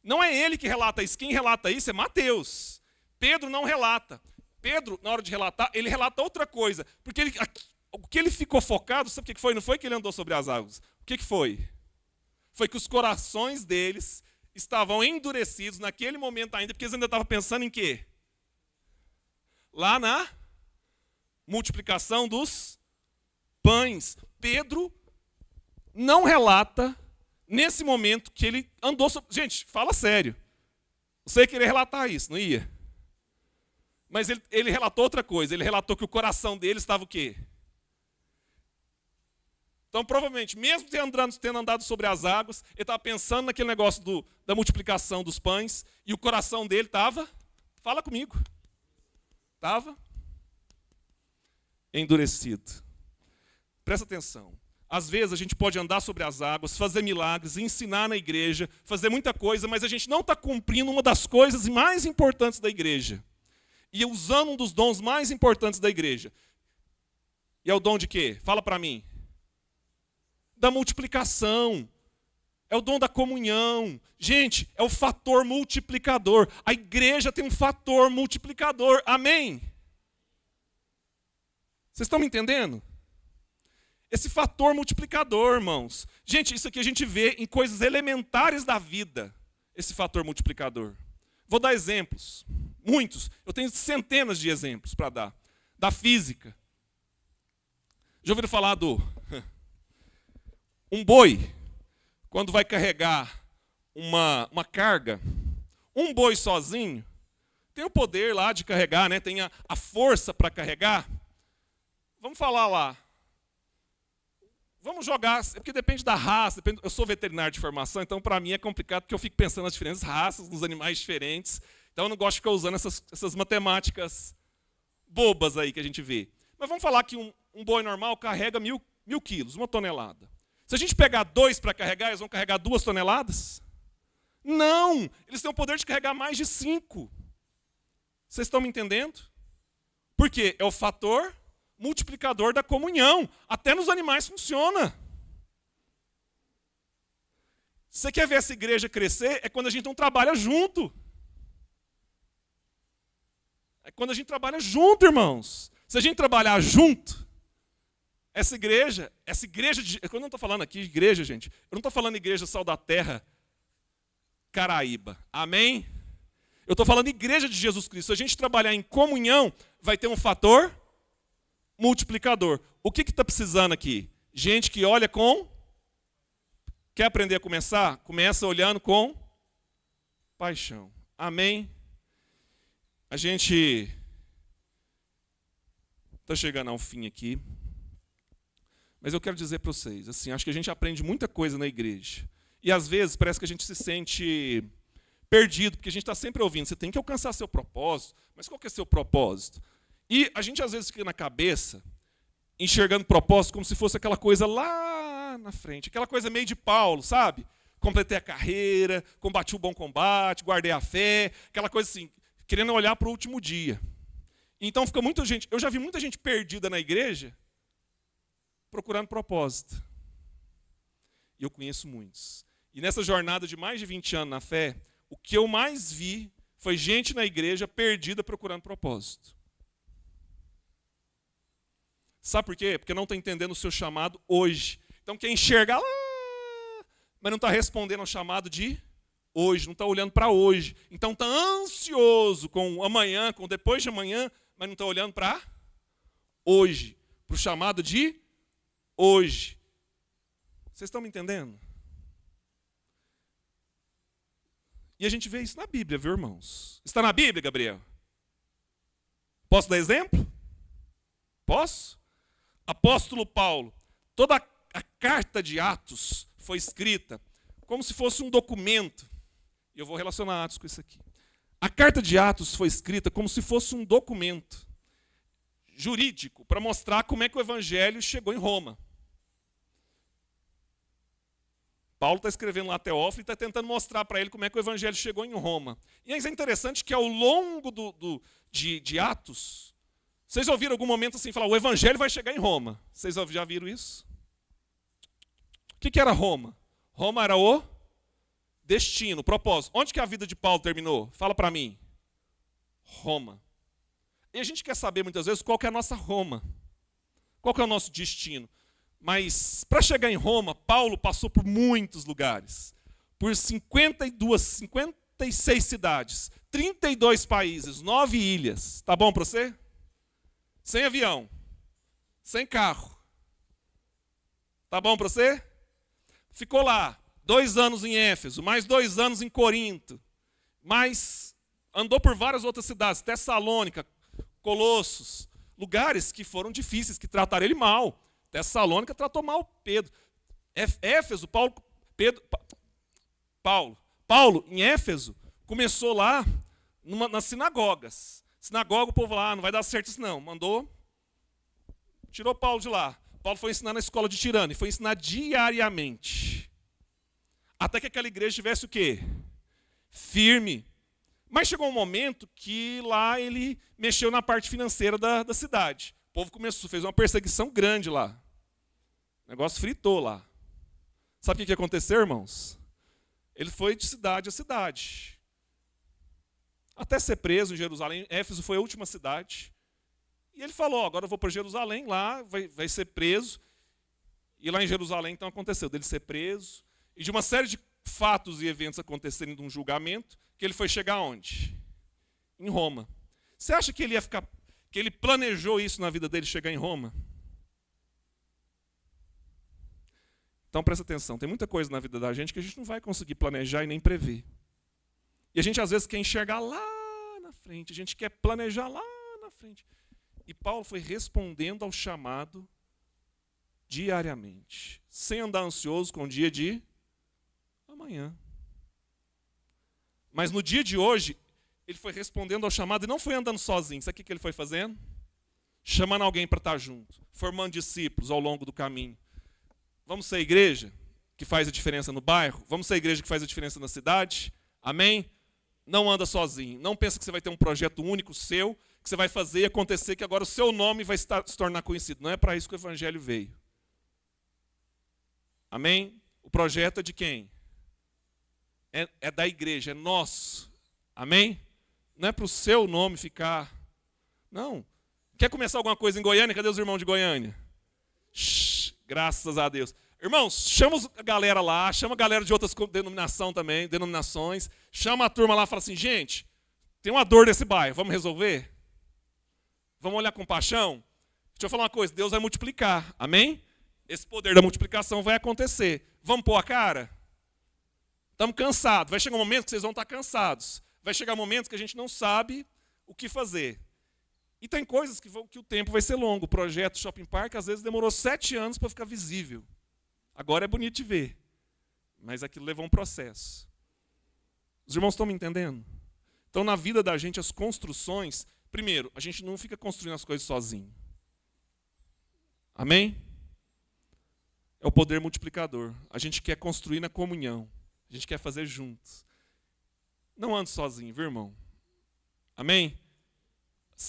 não é ele que relata isso. Quem relata isso é Mateus. Pedro não relata. Pedro, na hora de relatar, ele relata outra coisa. Porque o que ele ficou focado, sabe o que foi? Não foi que ele andou sobre as águas. O que foi? Foi que os corações deles estavam endurecidos naquele momento ainda, porque eles ainda estavam pensando em quê? Lá na multiplicação dos pães. Pedro não relata nesse momento que ele andou sobre... Gente, fala sério. Você ia querer relatar isso, não ia? Mas ele relatou outra coisa. Ele relatou que o coração dele estava o quê? Então, provavelmente, mesmo tendo andado sobre as águas, ele estava pensando naquele negócio da multiplicação dos pães, e o coração dele estava, fala comigo, estava endurecido. Presta atenção. Às vezes a gente pode andar sobre as águas, fazer milagres, ensinar na igreja, fazer muita coisa, mas a gente não está cumprindo uma das coisas mais importantes da igreja. E usando um dos dons mais importantes da igreja. E é o dom de quê? Fala para mim. Da multiplicação. É o dom da comunhão. Gente, é o fator multiplicador. A igreja tem um fator multiplicador. Amém? Vocês estão me entendendo? Esse fator multiplicador, irmãos. Gente, isso aqui a gente vê em coisas elementares da vida. Esse fator multiplicador. Vou dar exemplos. Muitos. Eu tenho centenas de exemplos para dar. Da física. Já ouviram falar um boi, quando vai carregar uma carga, um boi sozinho, tem o poder lá de carregar, né? Tem a força para carregar. Vamos falar lá. Vamos jogar, porque depende da raça. Eu sou veterinário de formação, então para mim é complicado, porque eu fico pensando nas diferentes raças, nos animais diferentes. Então eu não gosto de ficar usando essas matemáticas bobas aí que a gente vê. Mas vamos falar que um boi normal carrega 1.000 quilos, 1 tonelada. Se a gente pegar 2 para carregar, eles vão carregar 2 toneladas? Não! Eles têm o poder de carregar mais de 5. Vocês estão me entendendo? Por quê? É o fator multiplicador da comunhão. Até nos animais funciona. Você quer ver essa igreja crescer? É quando a gente não trabalha junto. É quando a gente trabalha junto, irmãos. Se a gente trabalhar junto, Essa igreja quando eu não estou falando aqui de igreja, gente, eu não estou falando igreja Sal da Terra, Caraíba. Amém? Eu estou falando igreja de Jesus Cristo. Se a gente trabalhar em comunhão, vai ter um fator multiplicador. O que está precisando aqui? Gente que olha com... Quer aprender a começar? Começa olhando com paixão. Amém? A gente está chegando ao fim aqui. Mas eu quero dizer para vocês, assim, acho que a gente aprende muita coisa na igreja. E às vezes parece que a gente se sente perdido, porque a gente está sempre ouvindo, você tem que alcançar seu propósito. Mas qual que é seu propósito? E a gente às vezes fica na cabeça, enxergando propósito como se fosse aquela coisa lá na frente. Aquela coisa meio de Paulo, sabe? Completei a carreira, combati o bom combate, guardei a fé. Aquela coisa assim, querendo olhar para o último dia. Então fica muita gente, eu já vi muita gente perdida na igreja, procurando propósito. E eu conheço muitos. E nessa jornada de mais de 20 anos na fé, o que eu mais vi foi gente na igreja perdida procurando propósito. Sabe por quê? Porque não está entendendo o seu chamado hoje. Então quer enxergar lá, mas não está respondendo ao chamado de hoje, não está olhando para hoje. Então está ansioso com amanhã, com depois de amanhã, mas não está olhando para hoje, para o chamado de hoje. Vocês estão me entendendo? E a gente vê isso na Bíblia, viu, irmãos? Está na Bíblia, Gabriel? Posso dar exemplo? Posso? Apóstolo Paulo, toda a carta de Atos foi escrita como se fosse um documento. E eu vou relacionar Atos com isso aqui. A carta de Atos foi escrita como se fosse um documento jurídico para mostrar como é que o evangelho chegou em Roma. Paulo está escrevendo lá a Teófilo e está tentando mostrar para ele como é que o evangelho chegou em Roma. E é interessante que ao longo de Atos, vocês ouviram algum momento assim falar, o evangelho vai chegar em Roma. Vocês já viram isso? O que era Roma? Roma era o destino, o propósito. Onde que a vida de Paulo terminou? Fala para mim. Roma. E a gente quer saber muitas vezes qual que é a nossa Roma. Qual que é o nosso destino. Mas para chegar em Roma, Paulo passou por muitos lugares. Por 56 cidades, 32 países, 9 ilhas. Tá bom para você? Sem avião, sem carro. Tá bom para você? Ficou lá 2 anos em Éfeso, mais 2 anos em Corinto. Mais andou por várias outras cidades, Tessalônica, Colossos. Lugares que foram difíceis, que trataram ele mal. Tessalônica tratou mal Pedro. Éfeso, Paulo, em Éfeso, começou lá nas sinagogas. Sinagoga, o povo lá, não vai dar certo isso não. Tirou Paulo de lá. Paulo foi ensinar na escola de Tirano e foi ensinar diariamente. Até que aquela igreja tivesse o quê? Firme. Mas chegou um momento que lá ele mexeu na parte financeira da cidade. O povo fez uma perseguição grande lá. O negócio fritou lá. Sabe o que aconteceu, irmãos? Ele foi de cidade a cidade. Até ser preso em Jerusalém. Éfeso foi a última cidade. E ele falou, agora eu vou para Jerusalém, lá vai ser preso. E lá em Jerusalém, então, aconteceu dele ser preso. E de uma série de fatos e eventos acontecerem de um julgamento, que ele foi chegar onde? Em Roma. Você acha que ele planejou isso na vida dele, chegar em Roma? Então presta atenção, tem muita coisa na vida da gente que a gente não vai conseguir planejar e nem prever. E a gente às vezes quer enxergar lá na frente, a gente quer planejar lá na frente. E Paulo foi respondendo ao chamado diariamente, sem andar ansioso com o dia de amanhã. Mas no dia de hoje, ele foi respondendo ao chamado e não foi andando sozinho. Sabe o que ele foi fazendo? Chamando alguém para estar junto, formando discípulos ao longo do caminho. Vamos ser a igreja que faz a diferença no bairro? Vamos ser a igreja que faz a diferença na cidade? Amém? Não anda sozinho. Não pensa que você vai ter um projeto único seu, que você vai fazer acontecer, que agora o seu nome vai se tornar conhecido. Não é para isso que o evangelho veio. Amém? O projeto é de quem? É da igreja, é nosso. Amém? Não é para o seu nome ficar. Não. Quer começar alguma coisa em Goiânia? Cadê os irmãos de Goiânia? Graças a Deus. Irmãos, chama a galera lá, chama a galera de outras denominações, chama a turma lá e fala assim, gente, tem uma dor desse bairro, vamos resolver? Vamos olhar com paixão? Deixa eu falar uma coisa, Deus vai multiplicar, amém? Esse poder da multiplicação vai acontecer. Vamos pôr a cara? Estamos cansados, vai chegar um momento que vocês vão estar cansados. Vai chegar um momento que a gente não sabe o que fazer. E tem coisas que o tempo vai ser longo. O projeto Shopping Park, às vezes, demorou 7 anos para ficar visível. Agora é bonito de ver. Mas aquilo levou um processo. Os irmãos estão me entendendo? Então, na vida da gente, as construções... Primeiro, a gente não fica construindo as coisas sozinho. Amém? É o poder multiplicador. A gente quer construir na comunhão. A gente quer fazer juntos. Não ande sozinho, viu, irmão? Amém?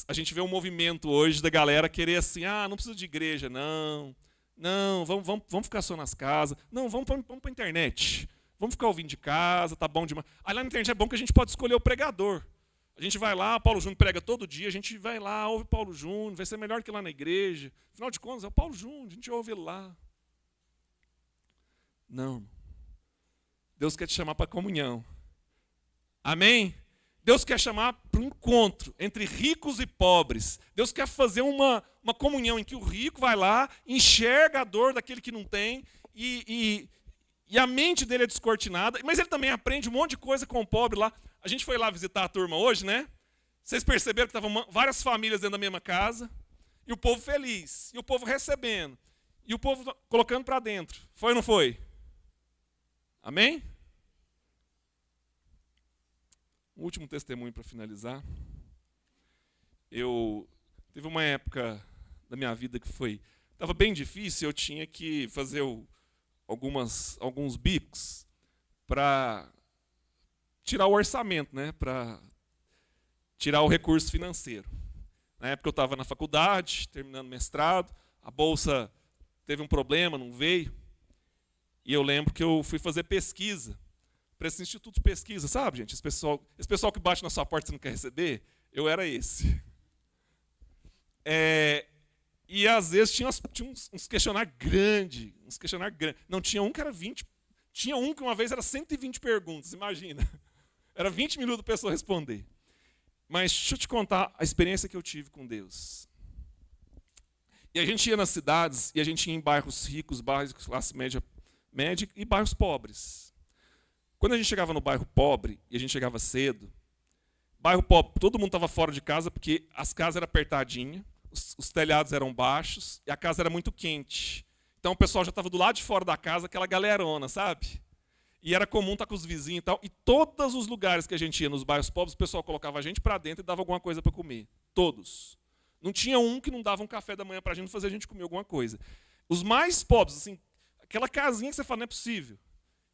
A gente vê um movimento hoje da galera querer assim, não precisa de igreja, não. Não, vamos ficar só nas casas. Não, vamos para a internet. Vamos ficar ouvindo de casa, tá bom demais. Aí lá na internet é bom que a gente pode escolher o pregador. A gente vai lá, Paulo Júnior prega todo dia, a gente vai lá, ouve Paulo Júnior, vai ser melhor que lá na igreja. Afinal de contas, é o Paulo Júnior, a gente ouve ele lá. Não. Deus quer te chamar para a comunhão. Amém? Deus quer chamar para um encontro entre ricos e pobres. Deus quer fazer uma comunhão em que o rico vai lá, enxerga a dor daquele que não tem, e a mente dele é descortinada, mas ele também aprende um monte de coisa com o pobre lá. A gente foi lá visitar a turma hoje, né? Vocês perceberam que estavam várias famílias dentro da mesma casa, e o povo feliz, e o povo recebendo, e o povo colocando para dentro. Foi ou não foi? Amém? Um último testemunho para finalizar. Teve uma época da minha vida que estava bem difícil, eu tinha que fazer alguns bicos para tirar o orçamento, né? Para tirar o recurso financeiro. Na época eu estava na faculdade, terminando mestrado, a bolsa teve um problema, não veio, e eu lembro que eu fui fazer pesquisa para esse instituto de pesquisa, sabe, gente? Esse pessoal que bate na sua porta e você não quer receber, eu era esse. E às vezes tinha uns questionários grandes, Não, tinha um que era 20, tinha um que uma vez era 120 perguntas, imagina. Era 20 minutos a pessoa responder. Mas deixa eu te contar a experiência que eu tive com Deus. E a gente ia nas cidades, e a gente ia em bairros ricos, bairros de classe média e bairros pobres. Quando a gente chegava no bairro pobre, e a gente chegava cedo, bairro pobre, todo mundo estava fora de casa, porque as casas eram apertadinhas, os telhados eram baixos, e a casa era muito quente. Então o pessoal já estava do lado de fora da casa, aquela galerona, sabe? E era comum estar com os vizinhos e tal. E todos os lugares que a gente ia nos bairros pobres, o pessoal colocava a gente para dentro e dava alguma coisa para comer. Todos. Não tinha um que não dava um café da manhã para a gente, não fazia a gente comer alguma coisa. Os mais pobres, assim, aquela casinha que você fala, não é possível.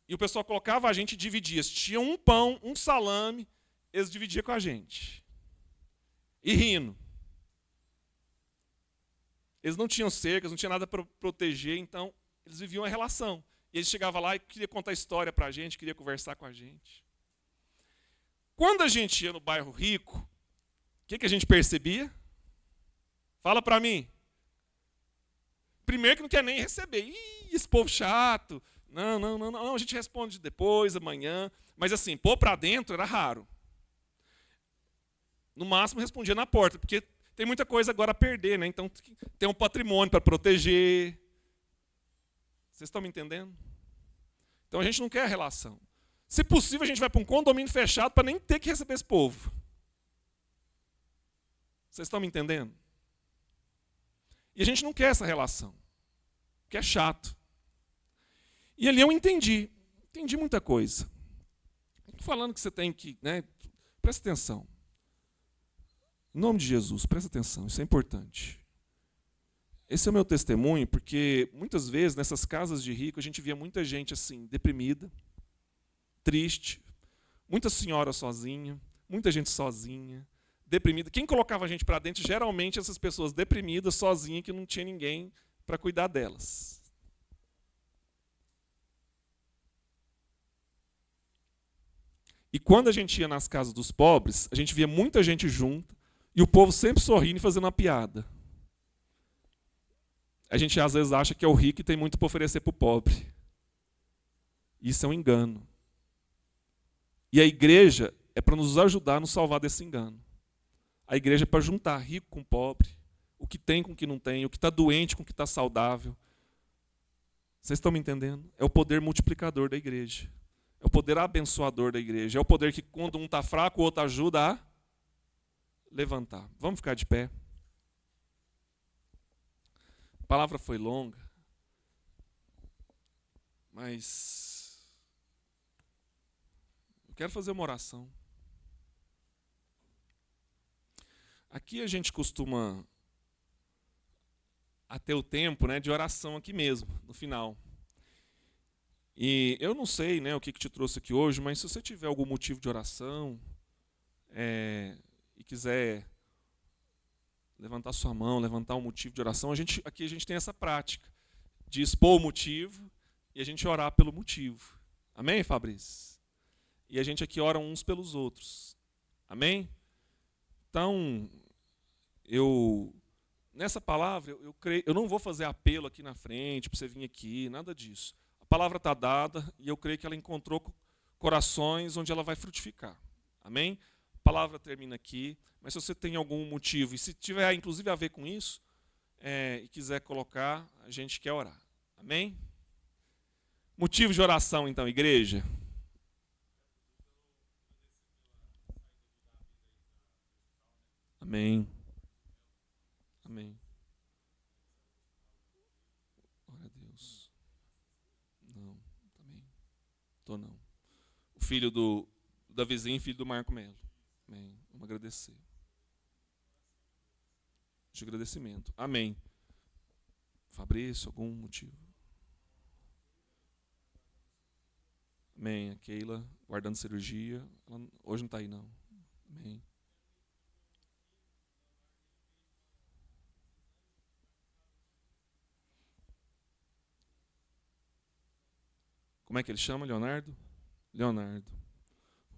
E o pessoal colocava a gente e dividia. Se tinha um pão, um salame, eles dividiam com a gente. E rindo. Eles não tinham cercas, não tinha nada para proteger, então eles viviam a relação. E eles chegavam lá e queriam contar história para a gente, queriam conversar com a gente. Quando a gente ia no bairro rico, o que a gente percebia? Fala para mim. Primeiro que não quer nem receber. Ih, esse povo chato. Não, a gente responde depois, amanhã. Mas assim, pôr para dentro era raro. No máximo respondia na porta, porque tem muita coisa agora a perder, né? Então tem um patrimônio para proteger. Vocês estão me entendendo? Então a gente não quer a relação. Se possível, a gente vai para um condomínio fechado para nem ter que receber esse povo. Vocês estão me entendendo? E a gente não quer essa relação, porque é chato. E ali eu entendi muita coisa. Não estou falando que você tem que, né? Presta atenção. Em nome de Jesus, presta atenção, isso é importante. Esse é o meu testemunho, porque muitas vezes nessas casas de rico a gente via muita gente assim, deprimida, triste, muita senhora sozinha, muita gente sozinha, deprimida. Quem colocava a gente para dentro, geralmente essas pessoas deprimidas, sozinhas, que não tinha ninguém para cuidar delas. E quando a gente ia nas casas dos pobres, a gente via muita gente junto, e o povo sempre sorrindo e fazendo uma piada. A gente às vezes acha que é o rico e tem muito para oferecer para o pobre. Isso é um engano. E a igreja é para nos ajudar a nos salvar desse engano. A igreja é para juntar rico com pobre, o que tem com o que não tem, o que está doente com o que está saudável. Vocês estão me entendendo? É o poder multiplicador da igreja. É o poder abençoador da igreja. É o poder que quando um está fraco, o outro ajuda a levantar. Vamos ficar de pé. A palavra foi longa, mas eu quero fazer uma oração. Aqui a gente costuma ter o tempo, né, de oração aqui mesmo, no final. E eu não sei, né, o que te trouxe aqui hoje, mas se você tiver algum motivo de oração e quiser levantar sua mão, levantar um motivo de oração, aqui a gente tem essa prática de expor o motivo e a gente orar pelo motivo. Amém, Fabrício? E a gente aqui ora uns pelos outros. Amém? Então, nessa palavra, eu não vou fazer apelo aqui na frente para você vir aqui, nada disso. A palavra está dada e eu creio que ela encontrou corações onde ela vai frutificar. Amém? A palavra termina aqui, mas se você tem algum motivo, e se tiver inclusive a ver com isso, e quiser colocar, a gente quer orar. Amém? Motivo de oração, então, igreja. Amém. Amém. Glória a Deus. Não, também. Tô não. O filho do Davizinho, filho do Marco Melo. Amém. Vamos agradecer. De agradecimento. Amém. Fabrício, algum motivo? Amém. A Keila, guardando cirurgia. Ela hoje não está aí, não. Amém. Como é que ele chama, Leonardo? Leonardo.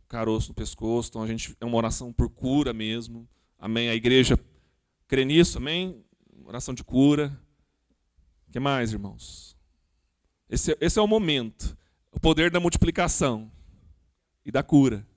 Caroço no pescoço, então é uma oração por cura mesmo. Amém. A igreja crê nisso, amém? Oração de cura. O que mais, irmãos? Esse é o momento. O poder da multiplicação e da cura.